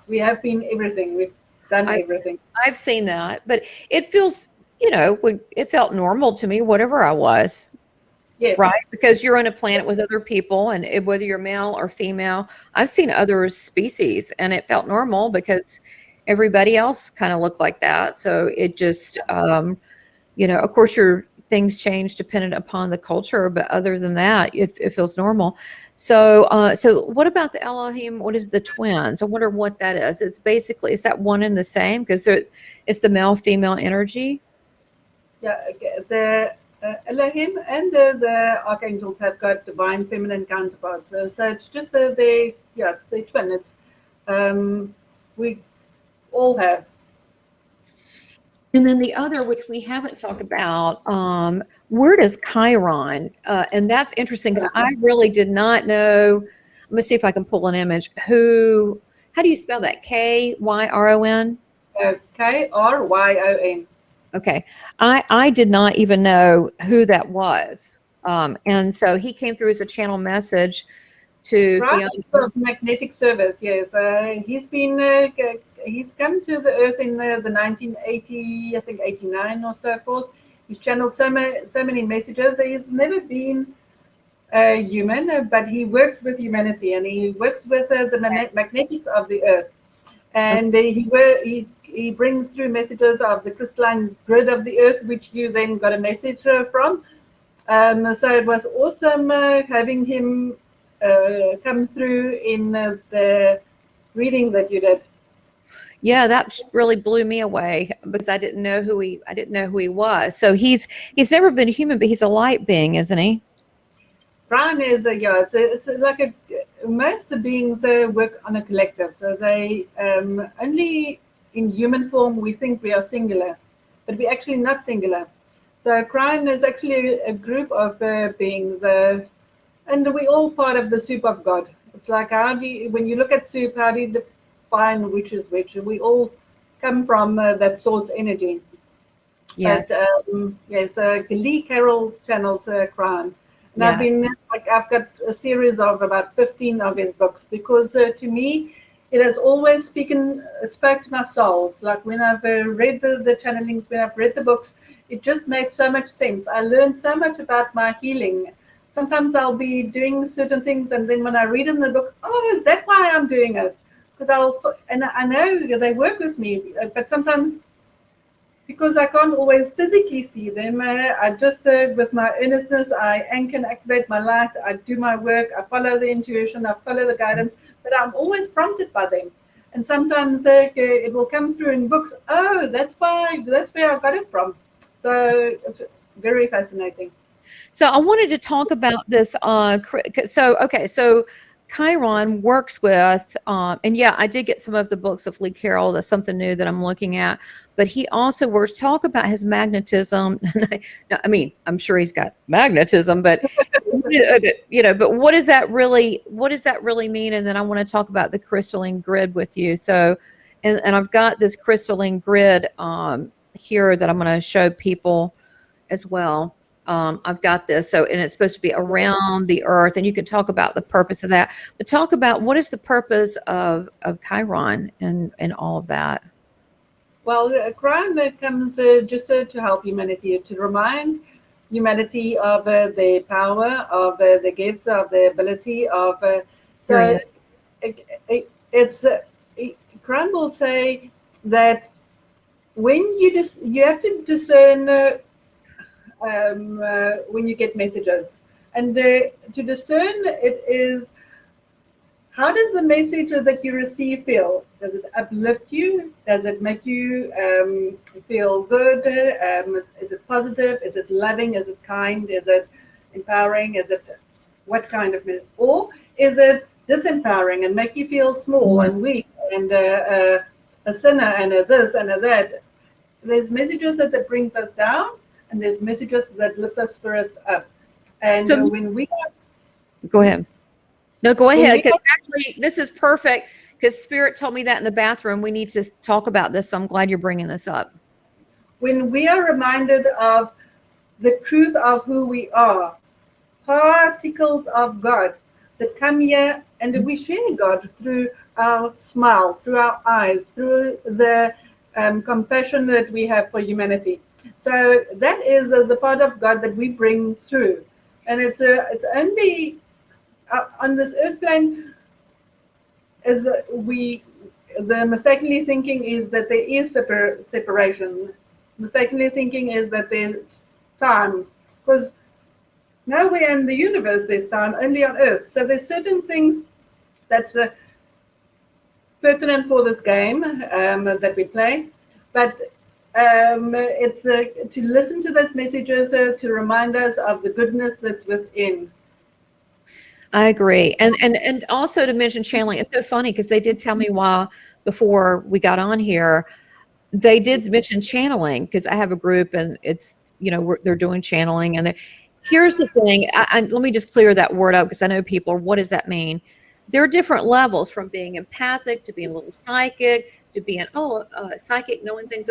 We have been everything. We've done everything. I've seen that, but it feels, it felt normal to me, whatever I was. Yes. Right, because you're on a planet with other people, and whether you're male or female, I've seen other species, and it felt normal because everybody else kind of looked like that. So it just, of course, things change dependent upon the culture, but other than that, it feels normal. So, so what about the Elohim? What is the twins? I wonder what that is. It's basically, is that one and the same? Because it's the male female energy. Yeah, the Elohim and the archangels have got divine feminine counterparts. So it's just it's the twin. It's we all have. And then the other, which we haven't talked about, where does Chiron? And that's interesting because I really did not know. Let me see if I can pull an image. How do you spell that? Kyron? Kryon. Okay. I did not even know who that was. And so he came through as a channel message to Fiona. Of magnetic service, yes. He's come to the Earth in the 1980, I think 89 or so forth. He's channeled so many messages. He's never been a human, but he works with humanity, and he works with the magnetic of the Earth. And he brings through messages of the crystalline grid of the Earth, which you then got a message from. So it was awesome having him come through in the reading that you did. Yeah, that really blew me away because I didn't know who he was. So he's never been human, but he's a light being, isn't he? Brian is it's like most beings work on a collective. So they only in human form we think we are singular, but we're actually not singular. So Cryon is actually a group of beings, and we're all part of the soup of God. It's like when you look at soup, how do you define which is which? We all come from that source energy. Yes. But, yes, Lee Carroll channels Cryon. And Yeah. I've got a series of about 15 of his books because to me, it has always spoke to my soul. It's like when I've read the channelings, when I've read the books, it just makes so much sense. I learned so much about my healing. Sometimes I'll be doing certain things, and then when I read in the book, oh, is that why I'm doing it? Because I know they work with me, but sometimes because I can't always physically see them, I just, with my earnestness, I anchor and activate my light, I do my work, I follow the intuition, I follow the guidance, but I'm always prompted by them. And sometimes it will come through in books, oh, that's where I got it from. So it's very fascinating. So I wanted to talk about this. So Chiron works with, and yeah, I did get some of the books of Lee Carroll. That's something new that I'm looking at. But he also works. Talk about his magnetism. I mean, I'm sure he's got magnetism, but but what does that really mean? And then I want to talk about the crystalline grid with you. So, and I've got this crystalline grid here that I'm going to show people as well. I've got this. So, and it's supposed to be around the Earth, and you can talk about the purpose of that. But talk about what is the purpose of Chiron and all of that. Well, Chiron comes just to help humanity, to remind humanity of the power, of the gifts, of the ability of. Chiron will say that when you have to discern. When you get messages, and to discern it is, how does the message that you receive feel? Does it uplift you? Does it make you feel good? Is it positive? Is it loving? Is it kind? Is it empowering? Is it what kind of message? Or is it disempowering and make you feel small and weak and a sinner and a this and a that? There's messages that brings us down, and there's messages that lift our spirits up. And So, when we go ahead. No, go ahead. Because actually, this is perfect. Because Spirit told me that in the bathroom. We need to talk about this. So I'm glad you're bringing this up. When we are reminded of the truth of who we are, particles of God that come here, and we share God through our smile, through our eyes, through the compassion that we have for humanity. So that is the part of God that we bring through, and it's only on this earth plane as we the mistakenly thinking is that there is separation. Mistakenly thinking is that there's time, because nowhere in the universe there's time, only on Earth. So there's certain things that's pertinent for this game that we play, but it's to listen to those messages to remind us of the goodness that's within. I agree. And also to mention channeling, it's so funny because they did tell me before we got on here, they did mention channeling because I have a group and it's, they're doing channeling. And here's the thing, let me just clear that word up because I know people are, what does that mean? There are different levels from being empathic to being a little psychic to being, psychic, knowing things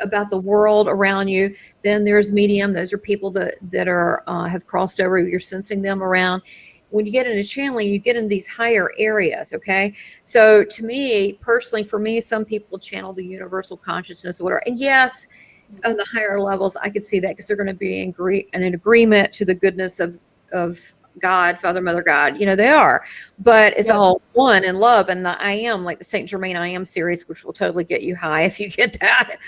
about the world around you. Then there's medium. Those are people that are have crossed over. You're sensing them around. When you get into channeling, you get in these higher areas, okay? So to me, personally, for me, some people channel the universal consciousness or whatever. And yes, on the higher levels, I could see that because they're going to be in agreement to the goodness of God, Father, Mother, God. They are. But it's all one in love. And the I Am, like the Saint Germain I Am series, which will totally get you high if you get that.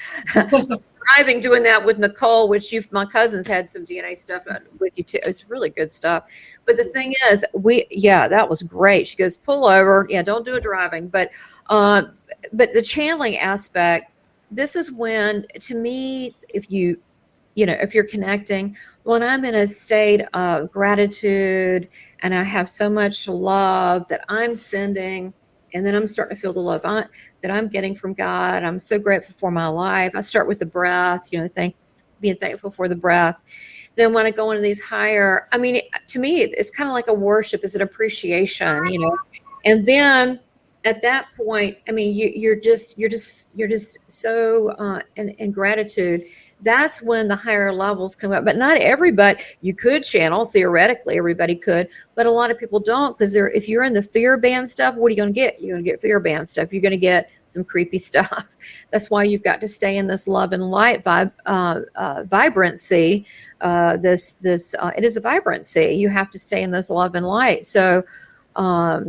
Driving, doing that with Nicole, which my cousins had some DNA stuff with you too. It's really good stuff. But the thing is, that was great. She goes, pull over. Yeah, don't do it driving. But the channeling aspect, this is when, to me, if you're connecting, when I'm in a state of gratitude and I have so much love that I'm sending, and then I'm starting to feel the love that I'm getting from God. I'm so grateful for my life. I start with the breath, being thankful for the breath. Then when I go into these higher, to me, it's kind of like a worship, it's an appreciation, and then at that point, you're just so in gratitude. That's when the higher levels come up. But not everybody, you could channel, theoretically, everybody could, but a lot of people don't, because if you're in the fear band stuff, what are you going to get? You're going to get fear band stuff. You're going to get some creepy stuff. That's why you've got to stay in this love and light vibrancy. It is a vibrancy. You have to stay in this love and light. So, a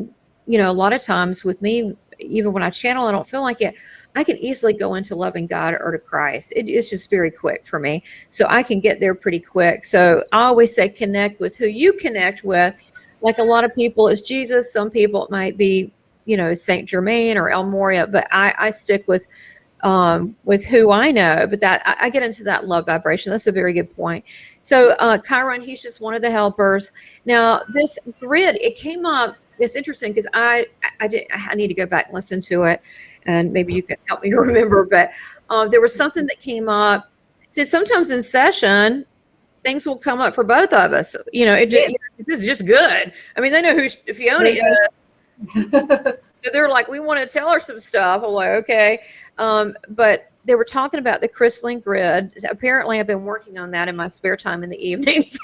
lot of times with me, even when I channel, I don't feel like it. I can easily go into loving God or to Christ. It's just very quick for me. So I can get there pretty quick. So I always say connect with who you connect with. Like a lot of people, it's Jesus. Some people, it might be, Saint Germain or El Moria, but I stick with who I know. But that I get into that love vibration. That's a very good point. So Chiron, he's just one of the helpers. Now this grid, it came up. It's interesting because I need to go back and listen to it, and maybe you can help me remember. But there was something that came up. See, sometimes in session, things will come up for both of us. This is just good. They know who Fiona is. So they're like, we want to tell her some stuff. I'm like, okay. But they were talking about the crystalline grid. Apparently, I've been working on that in my spare time in the evenings,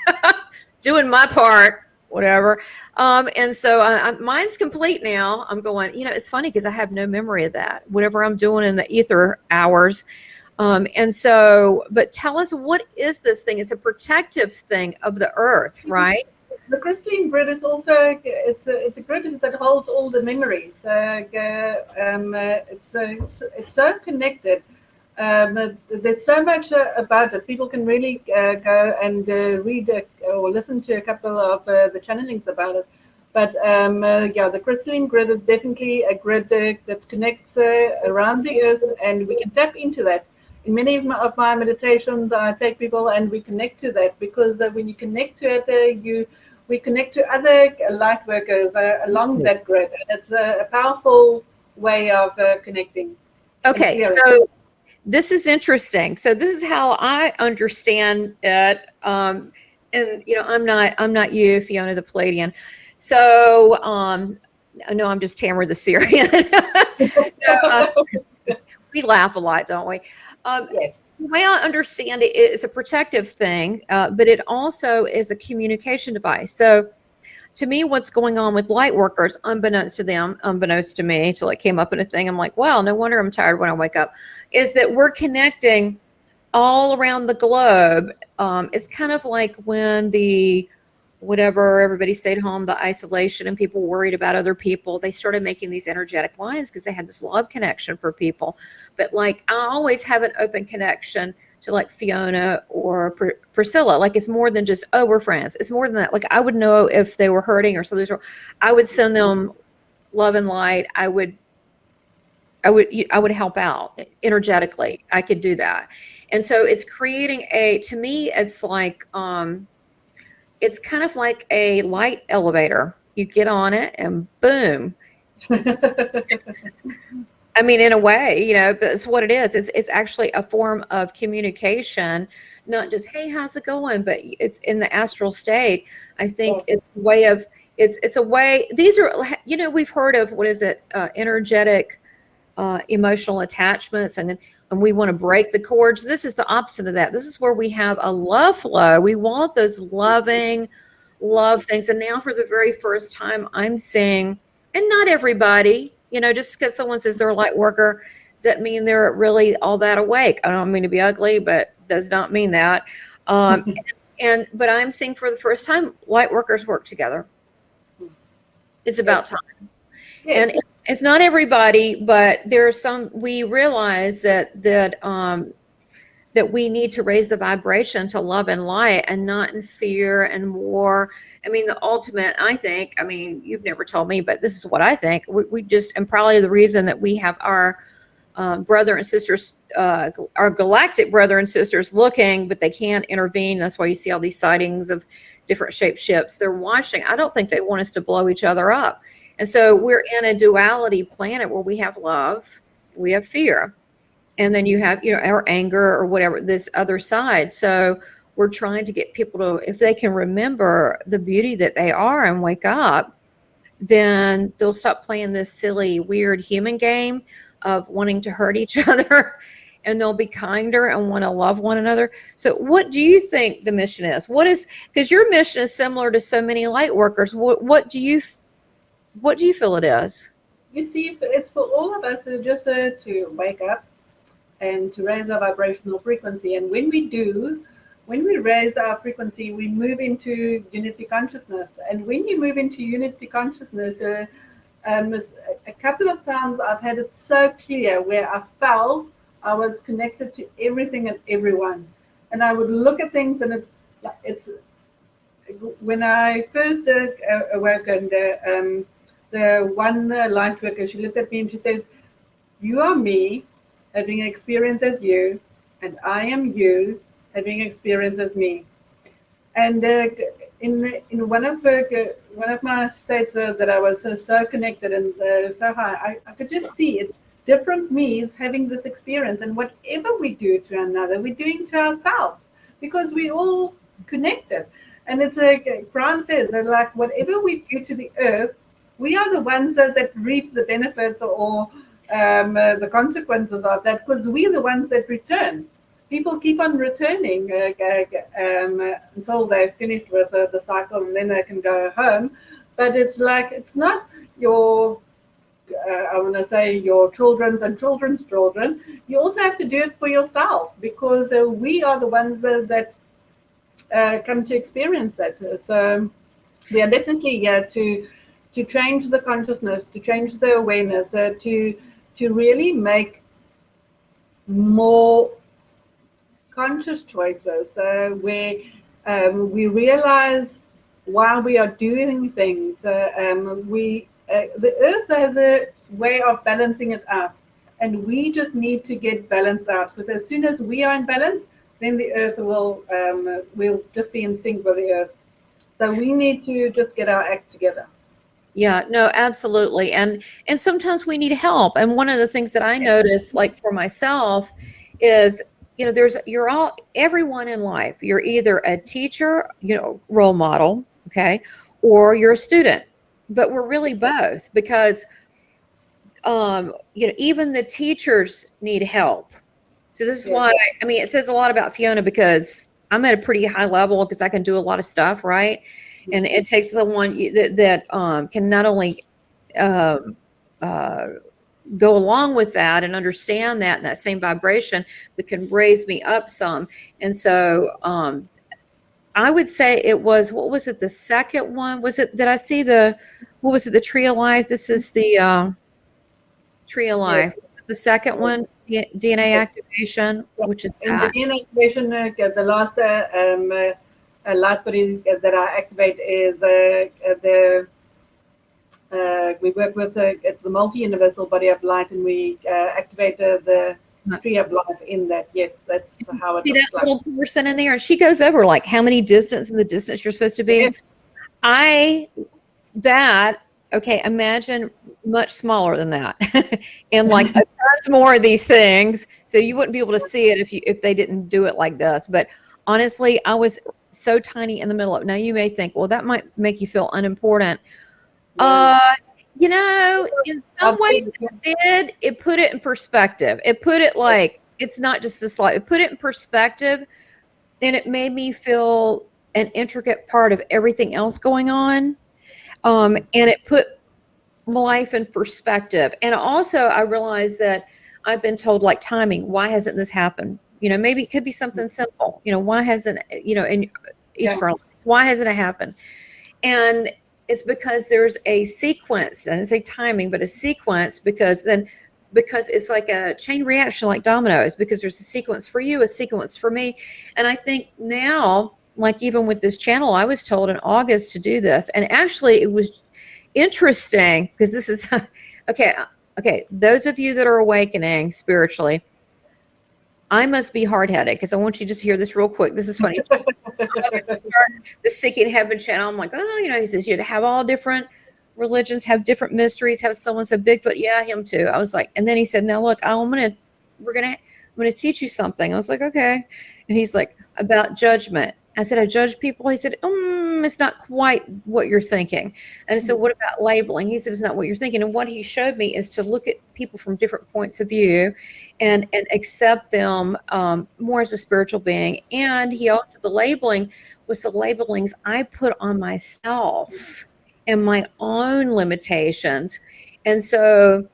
doing my part. Whatever. And so mine's complete now. I'm going, it's funny because I have no memory of that, whatever I'm doing in the ether hours. But tell us, what is this thing? It's a protective thing of the earth, right? The crystalline grid is also, it's a grid that holds all the memories. It's so connected. There's so much about it. People can really go and read or listen to a couple of the channelings about it. But the crystalline grid is definitely a grid that connects around the earth, and we can tap into that. In many of my meditations, I take people and we connect to that, because when you connect to it, we connect to other light workers along that grid. And it's a powerful way of connecting. Okay, so this is interesting. So this is how I understand it. And I'm not you, Fiona the Pleiadian. So no, I'm just Tamara the Syrian. We laugh a lot, don't we? Yes. The way I understand it is a protective thing, but it also is a communication device. So to me, what's going on with light workers, unbeknownst to them, unbeknownst to me, till it came up in a thing, I'm like, wow, no wonder I'm tired when I wake up, is that we're connecting all around the globe. It's kind of like when the whatever, everybody stayed home, the isolation, and people worried about other people, they started making these energetic lines because they had this love connection for people. But like, I always have an open connection to like Fiona or Priscilla. Like, it's more than just, oh, we're friends. It's more than that. Like, I would know if they were hurting or something. I would send them love and light. I would help out energetically. I could do that. And so it's creating to me, it's like, it's kind of like a light elevator. You get on it and boom. I mean, in a way, but it's what it is. It's actually a form of communication, not just, hey, how's it going? But it's in the astral state. I think it's a way of, it's a way, these are, we've heard of, what is it? Energetic, emotional attachments. And we want to break the cords. This is the opposite of that. This is where we have a love flow. We want those loving love things. And now for the very first time, I'm seeing, and not everybody, just because someone says they're a light worker doesn't mean they're really all that awake. I don't mean to be ugly, but does not mean that. But I'm seeing for the first time, light workers work together. It's about time. And it's not everybody, but there are some, we realize that we need to raise the vibration to love and light, and not in fear and war. I mean, the ultimate, I think, you've never told me, but this is what I think. We just, and probably the reason that we have our brother and sisters, our galactic brother and sisters looking, but they can't intervene. That's why you see all these sightings of different shaped ships. They're watching. I don't think they want us to blow each other up. And so we're in a duality planet where we have love, we have fear, and then you have, our anger or whatever, this other side. So we're trying to get people to, if they can remember the beauty that they are and wake up, then they'll stop playing this silly, weird human game of wanting to hurt each other, and they'll be kinder and want to love one another. So what do you think the mission is? Because your mission is similar to so many light workers. What do you feel it is? You see, it's for all of us just to wake up and to raise our vibrational frequency. And when we raise our frequency, we move into unity consciousness. And when you move into unity consciousness, a couple of times I've had it so clear where I felt I was connected to everything and everyone. And I would look at things, and it's when I first awoken, the one light worker, she looked at me and she says, you are me having an experience as you, and I am you having an experience as me. And in one of my states that I was so connected and so high, I could just see it's different me's having this experience. And whatever we do to another, we're doing to ourselves, because we're all connected. And it's like Grant says, that like whatever we do to the earth, we are the ones that reap the benefits or the consequences of that, because we're the ones that return. People keep on returning until they're finished with the cycle, and then they can go home. But it's like, it's not your, I want to say, your children's and children's children. You also have to do it for yourself, because we are the ones that come to experience that. So we are definitely here to change the consciousness, to change the awareness, to really make more conscious choices where we realize why we are doing things. The earth has a way of balancing it out, and we just need to get balanced out, because as soon as we are in balance, then the earth will just be in sync with the earth. So we need to just get our act together. Yeah, no, absolutely. And sometimes we need help. And one of the things that I notice, like for myself, is, everyone in life, you're either a teacher, role model, okay, or you're a student, but we're really both, because, even the teachers need help. So this is why, it says a lot about Fiona, because I'm at a pretty high level, because I can do a lot of stuff, right? And it takes someone that can not only go along with that and understand that and that same vibration, but can raise me up some. And so I would say it was, what was it, the second one? Was it, did I see the, what was it, the Tree of Life? This is the Tree of Life. Yes. The second one, DNA Yes. activation, which is In the that. DNA activation, the last light body that I activate is we work with it's the multi-universal body of light, and we activate the tree of life in that. Yes, that's how it See looks that like. little person in there, and she goes over like how many distance and the distance you're supposed to be. Yes. Okay, imagine much smaller than that, and like tons more of these things. So you wouldn't be able to see it if they didn't do it like this. But honestly, I was so tiny in the middle of it. Now you may think, well, that might make you feel unimportant. You know, in some ways it did. It put it in perspective. It put it like, it's not just this life. It put it in perspective, and it made me feel an intricate part of everything else going on. And it put life in perspective. And also I realized that I've been told, like, timing, why hasn't this happened? You know, maybe it could be something simple. You know, why hasn't, you know, in each of our lives, why hasn't it happened? And it's because there's a sequence, and it's a timing, but a sequence, because it's like a chain reaction, like dominoes, because there's a sequence for you, a sequence for me. And I think now, like even with this channel, I was told in August to do this. And actually it was interesting, because this is, okay, those of you that are awakening spiritually, I must be hard-headed, because I want you to just hear this real quick. This is funny. The Seeking Heaven channel. I'm like, oh, you know, he says you have all different religions, have different mysteries, have someone said Bigfoot. Yeah, him too. I was like, and then he said, now look, I'm gonna teach you something. I was like, okay. And he's like, about judgment. I said, I judge people. He said, it's not quite what you're thinking. And I said, what about labeling? He said, it's not what you're thinking. And what he showed me is to look at people from different points of view and accept them more as a spiritual being. And he also, the labeling was the labelings I put on myself and my own limitations. And so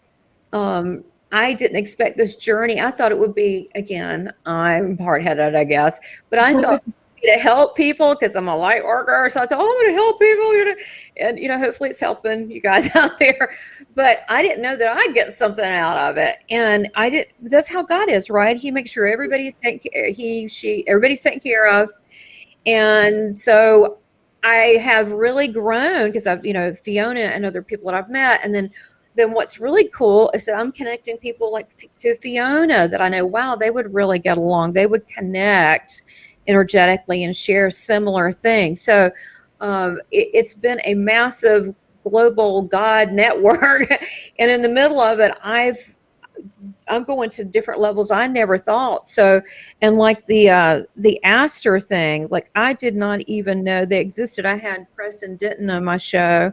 I didn't expect this journey. I thought it would be, again, I'm hard-headed, I guess, but I thought to help people, because I'm a light worker. So I thought, oh, I'm going to help people, you know, and, you know, hopefully it's helping you guys out there. But I didn't know that I'd get something out of it. And that's how God is, right? He makes sure everybody's taken care, everybody's taken care of. And so I have really grown, because I've, you know, Fiona and other people that I've met. And then what's really cool is that I'm connecting people like to Fiona that I know, wow, they would really get along. They would connect energetically and share similar things. So it's been a massive global God network. And in the middle of it, I'm going to different levels I never thought. So, and like the Aster thing, like I did not even know they existed. I had Preston Denton on my show,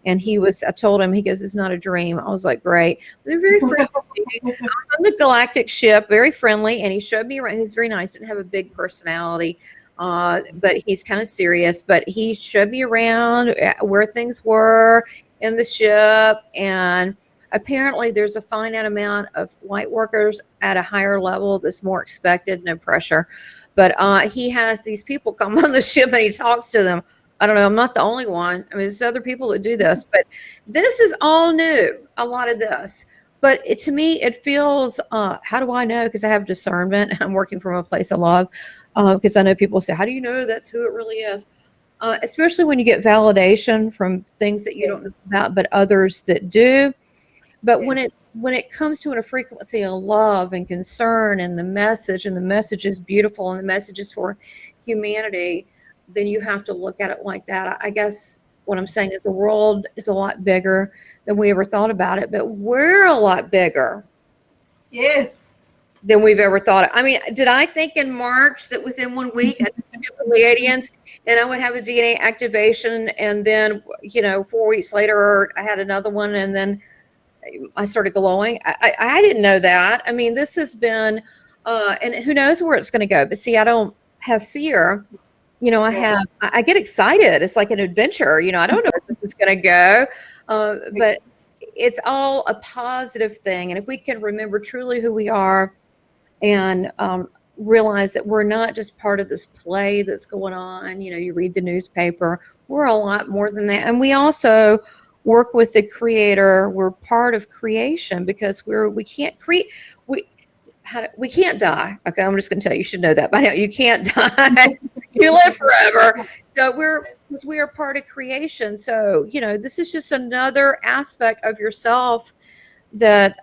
and I told him, he goes, it's not a dream. I was like, great. They're very friendly. I was on the Galactic ship, very friendly, and he showed me around. He's very nice, didn't have a big personality, but he's kind of serious. But he showed me around where things were in the ship, and apparently there's a finite amount of light workers at a higher level that's more expected, no pressure. But he has these people come on the ship and he talks to them. I don't know, I'm not the only one. I mean, there's other people that do this, but this is all new, a lot of this. But to me, it feels, how do I know? Because I have discernment. I'm working from a place of love. Because I know people say, how do you know that's who it really is? Especially when you get validation from things that you don't know about, but others that do. But when it comes to a frequency of love and concern, and the message is beautiful, and the message is for humanity, then you have to look at it like that. I guess what I'm saying is the world is a lot bigger than we ever thought about it, but we're a lot bigger. Yes. Than we've ever thought. I mean, did I think in March that within 1 week I'd do Pleiadians and I would have a DNA activation, and then, you know, 4 weeks later I had another one, and then I started glowing? I didn't know that. I mean, this has been, and who knows where it's going to go. But see, I don't have fear. You know, I get excited. It's like an adventure. You know, I don't know where this is going to go, but it's all a positive thing. And if we can remember truly who we are, and realize that we're not just part of this play that's going on. You know, you read the newspaper. We're a lot more than that. And we also work with the creator. We're part of creation because we can't create. We can't die. Okay, I'm just going to tell you, you should know that by now. You can't die. You live forever. So because we are part of creation. So, you know, this is just another aspect of yourself that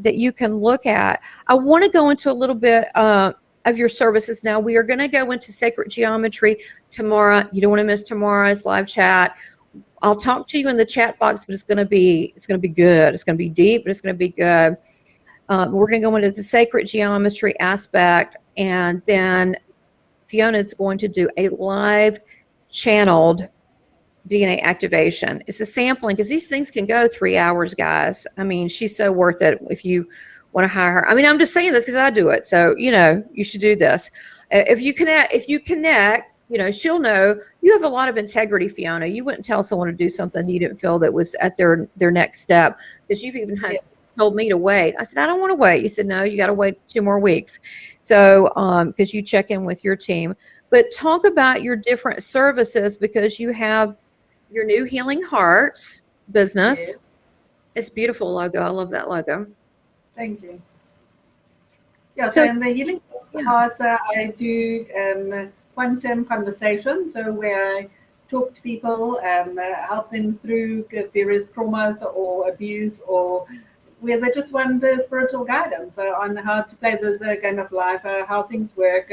you can look at. I want to go into a little bit of your services now. We are going to go into sacred geometry tomorrow. You don't want to miss tomorrow's live chat. I'll talk to you in the chat box, but it's going to be good. It's going to be deep, but it's going to be good. We're going to go into the sacred geometry aspect, and then Fiona is going to do a live channeled DNA activation. It's a sampling because these things can go 3 hours, guys. I mean, she's so worth it if you want to hire her. I mean, I'm just saying this because I do it. So, you know, you should do this. If you connect, you know, she'll know you have a lot of integrity, Fiona. You wouldn't tell someone to do something you didn't feel that was at their next step, because you've even had told me to wait. I said, I don't want to wait. You said, no, you got to wait 2 more weeks. So, because you check in with your team. But talk about your different services, because you have your new Healing Hearts business. Yes. It's beautiful logo. I love that logo. Thank you. Yeah, So- so in the Healing Hearts, I do quantum conversations, so where I talk to people, help them through various traumas or abuse, or where they just want the spiritual guidance on how to play this game of life, how things work.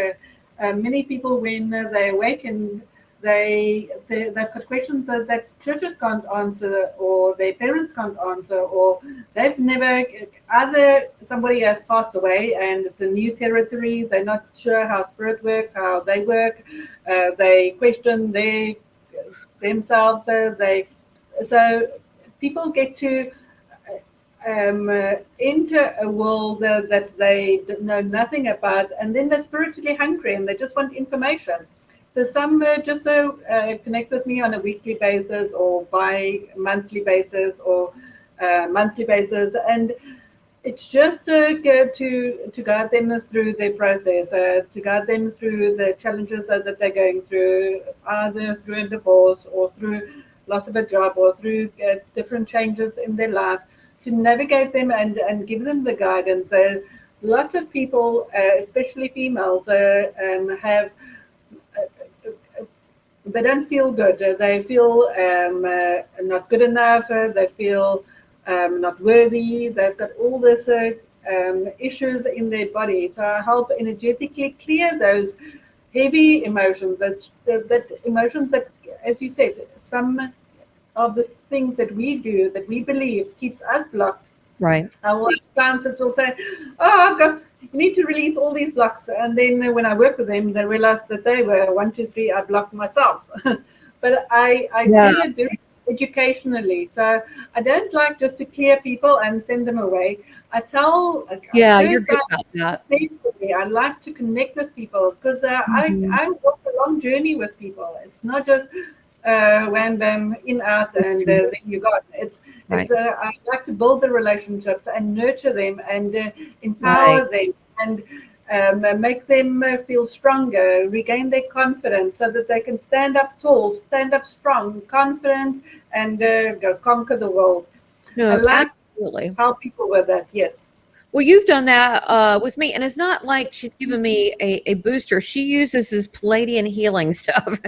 Many people, when they awaken, they've got questions that churches can't answer, or their parents can't answer, or they've never, either somebody has passed away and it's a new territory, they're not sure how spirit works, how they work, they question themselves, so people get to enter a world that they know nothing about, and then they're spiritually hungry and they just want information. So some just connect with me on a weekly basis, or bi-monthly basis, or monthly basis, and it's just to guide them through their process, to guide them through the challenges that they're going through, either through a divorce or through loss of a job, or through different changes in their life, to navigate them and give them the guidance. Lots of people, especially females, have they don't feel good. They feel not good enough. They feel not worthy. They've got all this issues in their body. So I help energetically clear those heavy emotions, that emotions that, as you said, some of the things that we do, that we believe, keeps us blocked. Right. Our clients will say, oh, you need to release all these blocks. And then when I work with them, they realize that they were 1, 2, 3, I blocked myself. But I do it very educationally. So I don't like just to clear people and send them away. I tell, you're good about that. Basically, I like to connect with people, because I walk a long journey with people. It's not just wham bam, in, out, and then you got it. I like to build the relationships and nurture them and empower them, and make them feel stronger, regain their confidence, so that they can stand up tall, stand up strong, confident, and go conquer the world. No, I like absolutely. to help people with that. Yes. Well, you've done that with me, and it's not like she's given me a booster. She uses this Pleiadian healing stuff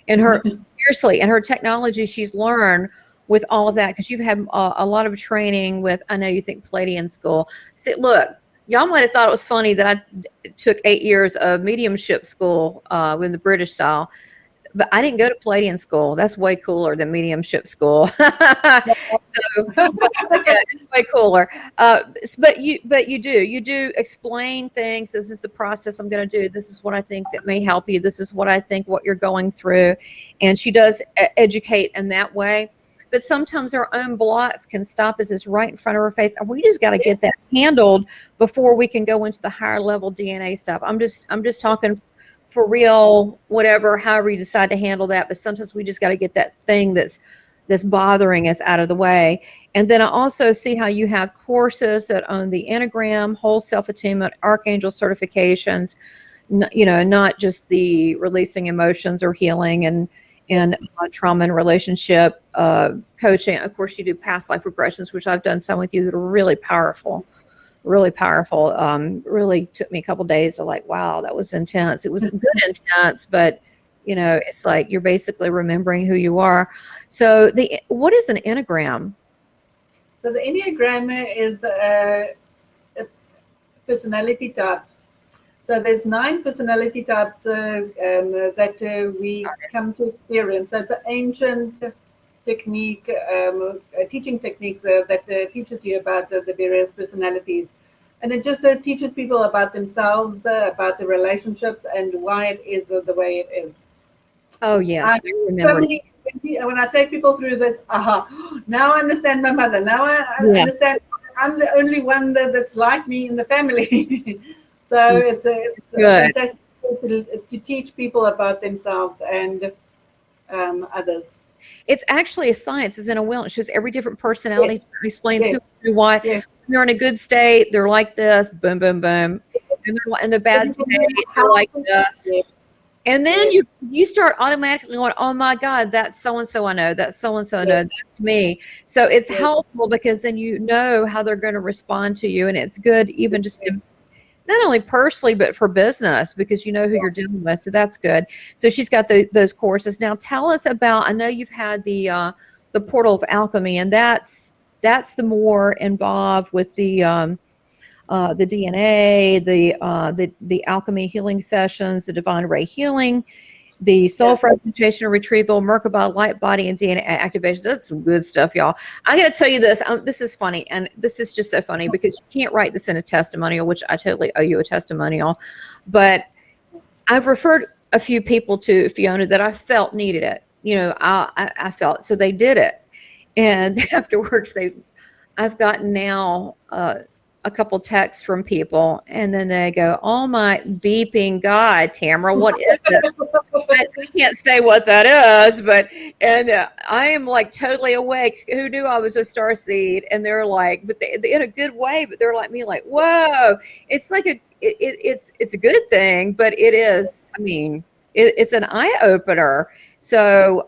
in her, seriously, and her technology she's learned with all of that, because you've had a lot of training with, I know you think Pleiadian school. See, look, y'all might have thought it was funny that I took 8 years of mediumship school in the British style. But I didn't go to Pleiadian school. That's way cooler than mediumship school. So, it's way cooler. But you do explain things. This is the process I'm going to do. This is what I think that may help you. This is what I think what you're going through. And she does educate in that way. But sometimes our own blocks can stop us. It's right in front of our face, and we just got to get that handled before we can go into the higher level DNA stuff. I'm just talking for real, whatever, however you decide to handle that. But sometimes we just got to get that thing that's bothering us out of the way. And then I also see how you have courses that own the Enneagram, whole self-attunement, archangel certifications. not just the releasing emotions or healing and trauma and relationship coaching. Of course, you do past life regressions, which I've done some with you that are really powerful. Really powerful. Really took me a couple days to like, wow, that was intense. It was good intense, but it's like you're basically remembering who you are. So what is an Enneagram? So the Enneagram is a personality type. So there's 9 personality types that we come to experience. So it's an ancient technique, a teaching technique that teaches you about the various personalities. And it just teaches people about themselves, about the relationships, and why it is the way it is. Oh, yes, I remember. When I take people through this, now I understand my mother. Now I understand I'm the only one that's like me in the family. So it's fantastic to teach people about themselves and others. It's actually a science. It's in a wheel. It shows every different personality. Yes. It explains who, why. Yes. When they're in a good state, they're like this. Boom, boom, boom. And they're in the bad state, they're like this. Yes. And then you start automatically going, oh my God, that's so-and-so I know. That's so-and-so I know. That's me. So it's helpful because then you know how they're going to respond to you. And it's good even just to, not only personally, but for business, because you know who you're dealing with. So that's good. So she's got those courses. Now tell us about, I know you've had the portal of alchemy, and that's the more involved with the DNA, the alchemy healing sessions, the divine ray healing, the soul fragmentation and retrieval, Merkabah, light body, and DNA activations. That's some good stuff, y'all. I'm going to tell you this. This is funny, and this is just so funny because you can't write this in a testimonial, which I totally owe you a testimonial. But I've referred a few people to Fiona that I felt needed it. I felt, so they did it. And afterwards, I've gotten now a couple texts from people, and then they go, oh my beeping God, Tamara, what is it? I can't say what that is, and I am like totally awake. Who knew I was a starseed? And they're like, but they in a good way, but they're like me, like, whoa, it's like it's a good thing, but it is, I mean, it's an eye opener. So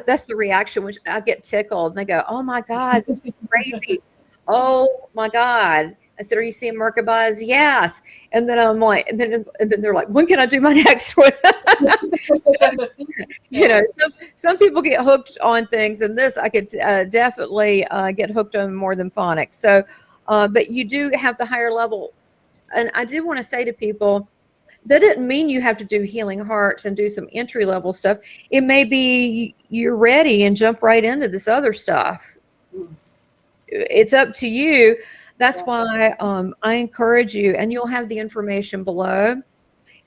that's the reaction, which I get tickled, and they go, oh my God, this is crazy. Oh my God. I said, are you seeing Merkabahs? Yes. And then I'm like, and then they're like, when can I do my next one? Some people get hooked on things, and this I could definitely get hooked on more than phonics. So, but you do have the higher level. And I do want to say to people, that didn't mean you have to do healing hearts and do some entry level stuff. It may be you're ready and jump right into this other stuff. It's up to you. That's why I encourage you, and you'll have the information below.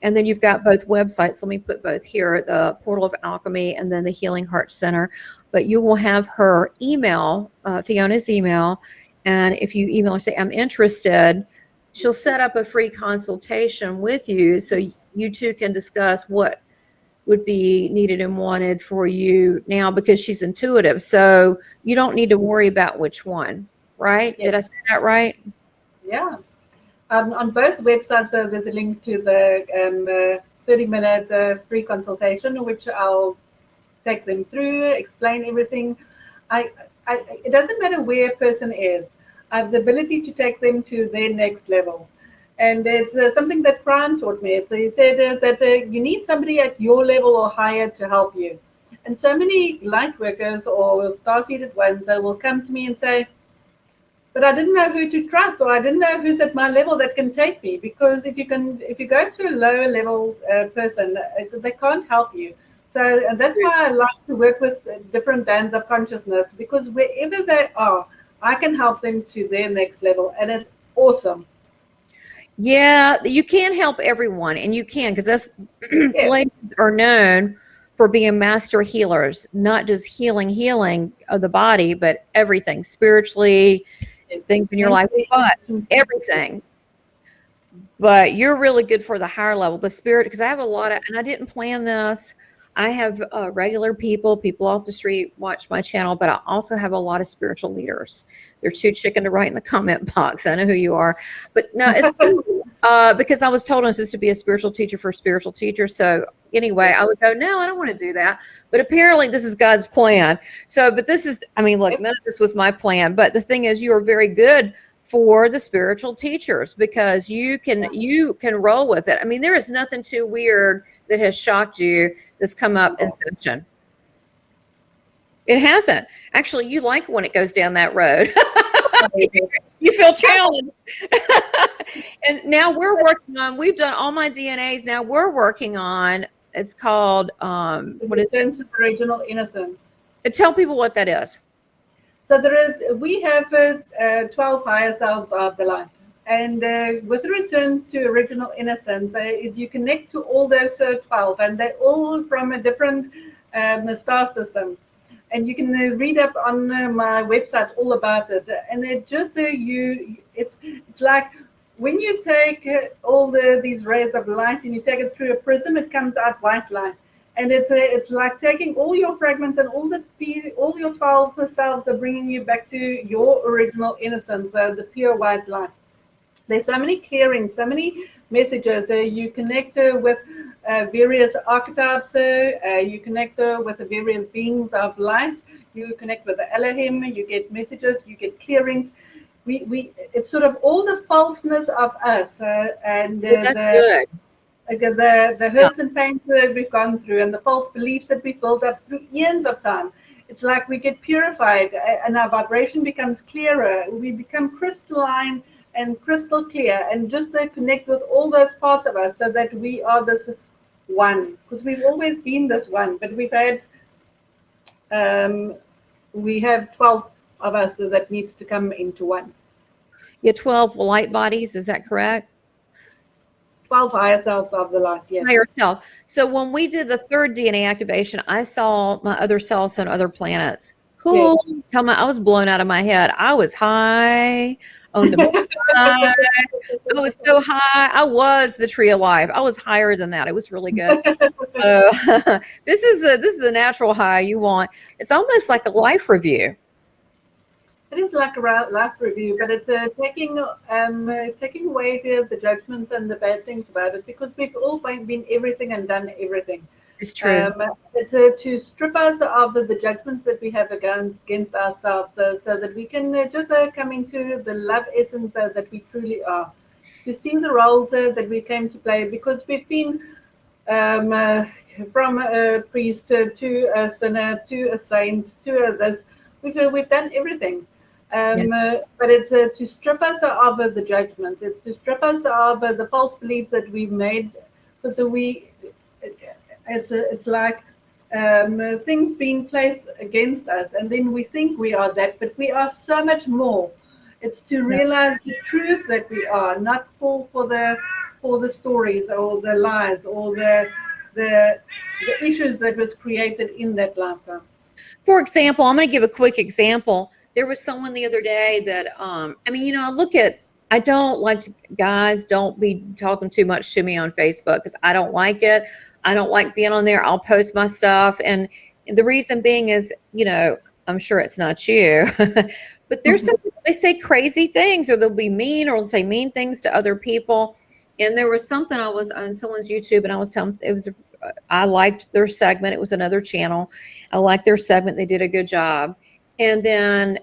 And then you've got both websites. Let me put both here, the Portal of Alchemy and then the Healing Heart Center. But you will have her email, Fiona's email. And if you email her, say, I'm interested, she'll set up a free consultation with you so you two can discuss what would be needed and wanted for you now, because she's intuitive. So you don't need to worry about which one. Right? Yes. Did I say that right? Yeah. On both websites, there's a link to the 30-minute free consultation, which I'll take them through, explain everything. It doesn't matter where a person is. I have the ability to take them to their next level. And it's something that Brian taught me. So he said that you need somebody at your level or higher to help you. And so many light workers or starseeded ones will come to me and say, but I didn't know who to trust, or I didn't know who's at my level that can take me. Because if you go to a lower level person, they can't help you. So and that's why I like to work with different bands of consciousness, because wherever they are, I can help them to their next level, and it's awesome. Yeah, you can't help everyone, and you can, because that's Pleiadians are known for being master healers, not just healing of the body, but everything spiritually. Things in your life, but everything. But you're really good for the higher level, the spirit, because I have a lot of, and I didn't plan this. I have regular people off the street watch my channel, but I also have a lot of spiritual leaders. They're too chicken to write in the comment box. I know who you are, but no, it's cool. Because I was told I was supposed to be a spiritual teacher for a spiritual teacher. So anyway, I would go, no, I don't want to do that. But apparently this is God's plan. So, but this is, I mean, look, none of this was my plan. But the thing is, you are very good for the spiritual teachers because you can roll with it. I mean, there is nothing too weird that has shocked you that's come up in session. It hasn't. Actually, you like when it goes down that road. You feel challenged. And now we're working on, we've done all my DNAs. Now we're working on, it's called, what is it? Original innocence. Tell people what that is. So we have 12 higher selves of the light. And with return to original innocence, you connect to all those 12, and they're all from a different star system. And you can read up on my website all about it. And it just it's like when you take all these rays of light and you take it through a prism, it comes out white light. And it's like taking all your fragments and all your 12 selves are bringing you back to your original innocence, the pure white light. There's so many clearings, so many messages. You connect with various archetypes. You connect with the various beings of light. You connect with the Elohim. You get messages. You get clearings. It's sort of all the falseness of us and that's good. The hurts and pains that we've gone through and the false beliefs that we've built up through eons of time. It's like we get purified and our vibration becomes clearer. We become crystalline and crystal clear, and just to connect with all those parts of us so that we are this one, because we've always been this one, but we have 12 of us that needs to come into one. Yeah, 12 light bodies, is that correct? 12 higher selves of the light, yes. Higher self. So when we did the third DNA activation, I saw my other selves on other planets. Cool. Yes. Tell me, I was blown out of my head. I was high on the high. I was so high. I was the tree of life. I was higher than that. It was really good. This is the natural high you want. It's almost like a life review. It is like a life review, but it's taking away the judgments and the bad things about it, because we've all been everything and done everything. It's true. It's to strip us of the judgments that we have against ourselves, so that we can just come into the love essence that we truly are. To see the roles that we came to play, because we've been from a priest to a sinner to a saint to this. We've done everything. But it's to strip us of the judgments. It's to strip us of the false beliefs that we've made. So it's like things being placed against us, and then we think we are that, but we are so much more. It's to realize the truth that we are, not fall for the stories or the lies or the issues that was created in that lifetime. For example, I'm going to give a quick example. There was someone the other day that, I don't like to, guys, don't be talking too much to me on Facebook, because I don't like it. I don't like being on there. I'll post my stuff. And the reason being is, I'm sure it's not you, but there's some people, they say crazy things, or they'll be mean, or they'll say mean things to other people. And there was something, I was on someone's YouTube and I was telling, I liked their segment. It was another channel. I liked their segment. They did a good job. And then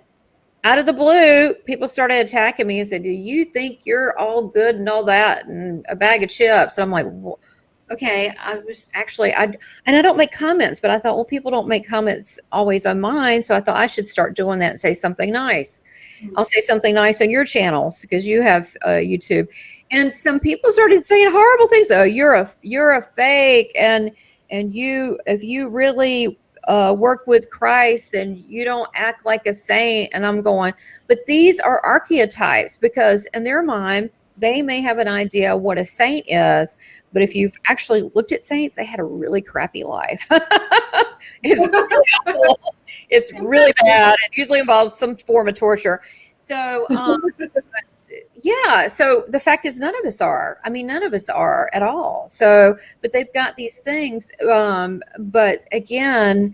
out of the blue, people started attacking me and said, do you think you're all good and all that and a bag of chips? And I'm like, well, okay, I was actually, and I don't make comments, but I thought, well, people don't make comments always on mine. So I thought I should start doing that and say something nice. I'll say something nice on your channels because you have YouTube. And some people started saying horrible things. Oh, you're a fake. And you, if you really work with Christ, then you don't act like a saint. And I'm going, but these are archetypes, because in their mind, they may have an idea of what a saint is. But if you've actually looked at saints, they had a really crappy life. It's really bad. It usually involves some form of torture. So, yeah. So the fact is, none of us are. I mean, none of us are at all. So, but they've got these things. But again,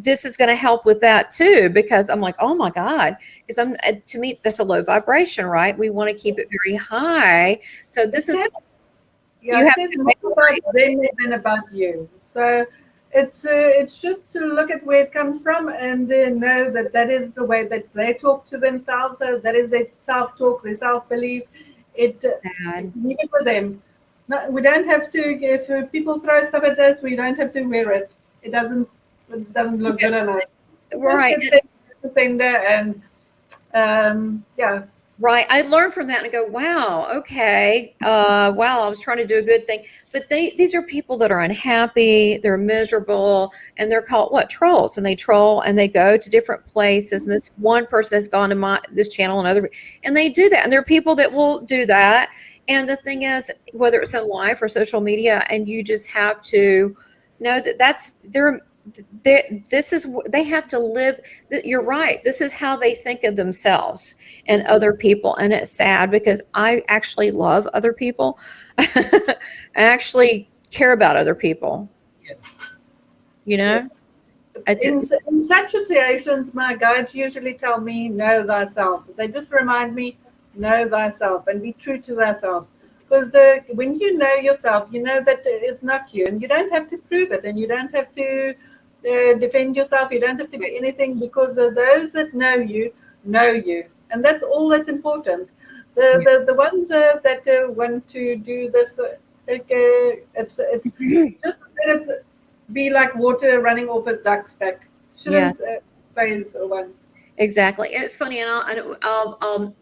this is going to help with that too, because I'm like, oh my God, because to me, that's a low vibration, right? We want to keep it very high. So this is, yeah, it says more about them than about you. So it's just to look at where it comes from and know that that is the way that they talk to themselves. That is their self-talk, their self-belief. Leave it for them. No, we don't have to. If people throw stuff at us, we don't have to wear it. It doesn't look good on us. Right. And yeah. Right. I learned from that and I go, wow, okay. Wow, I was trying to do a good thing. But these are people that are unhappy, they're miserable, and they're called what? Trolls. And they troll and they go to different places. And this one person has gone to this channel and they do that. And there are people that will do that. And the thing is, whether it's in life or social media, and you just have to know that they have to live. You're right. This is how they think of themselves and other people. And it's sad because I actually love other people. I actually care about other people. Yes. You know? Yes. In such situations, my guides usually tell me, know thyself. They just remind me, know thyself and be true to thyself. Because when you know yourself, you know that it's not you, and you don't have to prove it, and you don't have to defend yourself. You don't have to do anything, because those that know you, and that's all that's important. The ones that want to do this, it's just let it be like water running off a duck's back. Shouldn't phase one. Exactly. It's funny, and I'll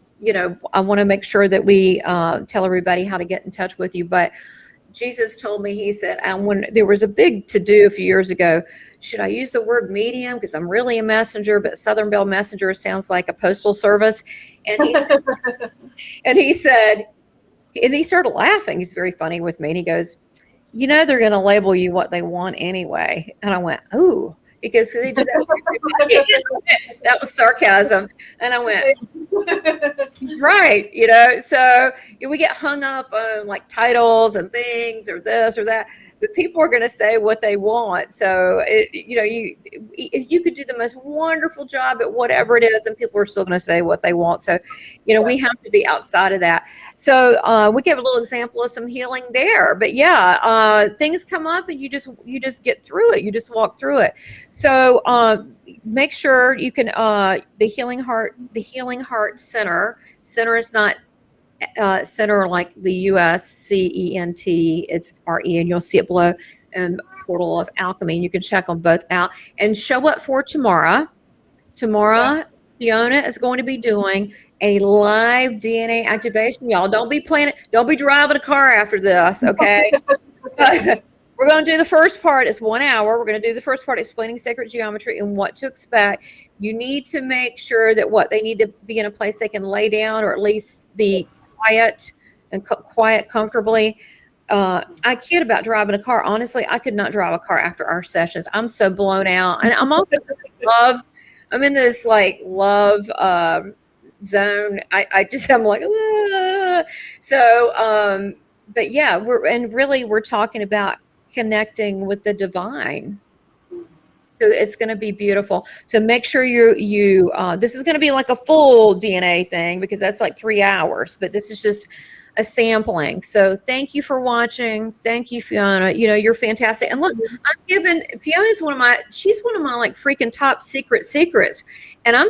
I want to make sure that we tell everybody how to get in touch with you. But Jesus told me, he said, when there was a big to-do a few years ago, should I use the word medium? Because I'm really a messenger, but Southern Bell Messenger sounds like a postal service. And he said, and he started laughing. He's very funny with me. And he goes, they're going to label you what they want anyway. And I went, oh. He goes, they do that. That was sarcasm. And I went, right. So we get hung up on like titles and things or this or that, but people are going to say what they want. So you could do the most wonderful job at whatever it is, and people are still going to say what they want. So, we have to be outside of that. So we gave a little example of some healing there, but things come up and you just get through it. You just walk through it. So make sure you can, the Healing Heart Center is not center like the USCENT, it's RE, and you'll see it below, and Portal of Alchemy, and you can check them both out and show up for tomorrow. Fiona is going to be doing a live DNA activation. Y'all don't be driving a car after this, okay? We're going to do the first part. It's 1 hour. We're going to do the first part, explaining sacred geometry and what to expect. You need to make sure that they need to be in a place they can lay down, or at least be quiet comfortably. I kid about driving a car. Honestly, I could not drive a car after our sessions. I'm so blown out. And I'm also I'm in this like love zone. I'm like, ah. So, but yeah, we're talking about connecting with the divine. So it's going to be beautiful. So make sure you this is going to be like a full DNA thing, because that's like 3 hours, but this is just a sampling. So thank you for watching. Thank you, Fiona. You're fantastic. And look, Fiona's she's one of my like freaking top secrets. And I'm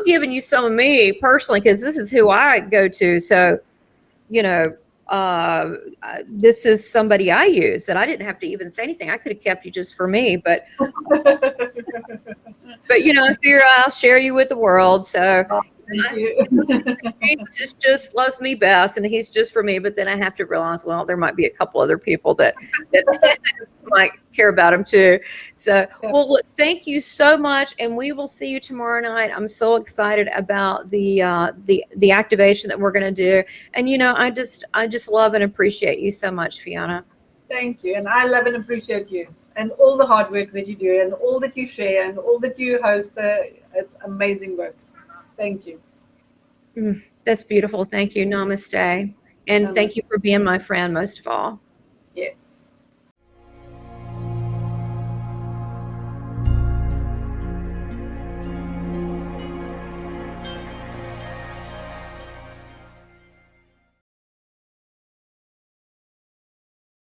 giving you some of me personally, because this is who I go to. So, this is somebody I use that I didn't have to even say anything. I could have kept you just for me, but I figure I'll share you with the world. So he just loves me best, and he's just for me. But then I have to realize, well, there might be a couple other people that might care about him too. So, well, look, thank you so much, and we will see you tomorrow night. I'm so excited about the activation that we're going to do, and I just love and appreciate you so much, Fiona. Thank you, and I love and appreciate you, and all the hard work that you do, and all that you share, and all that you host. It's amazing work. Thank you. That's beautiful. Thank you. Namaste. And thank you for being my friend, most of all. Yes.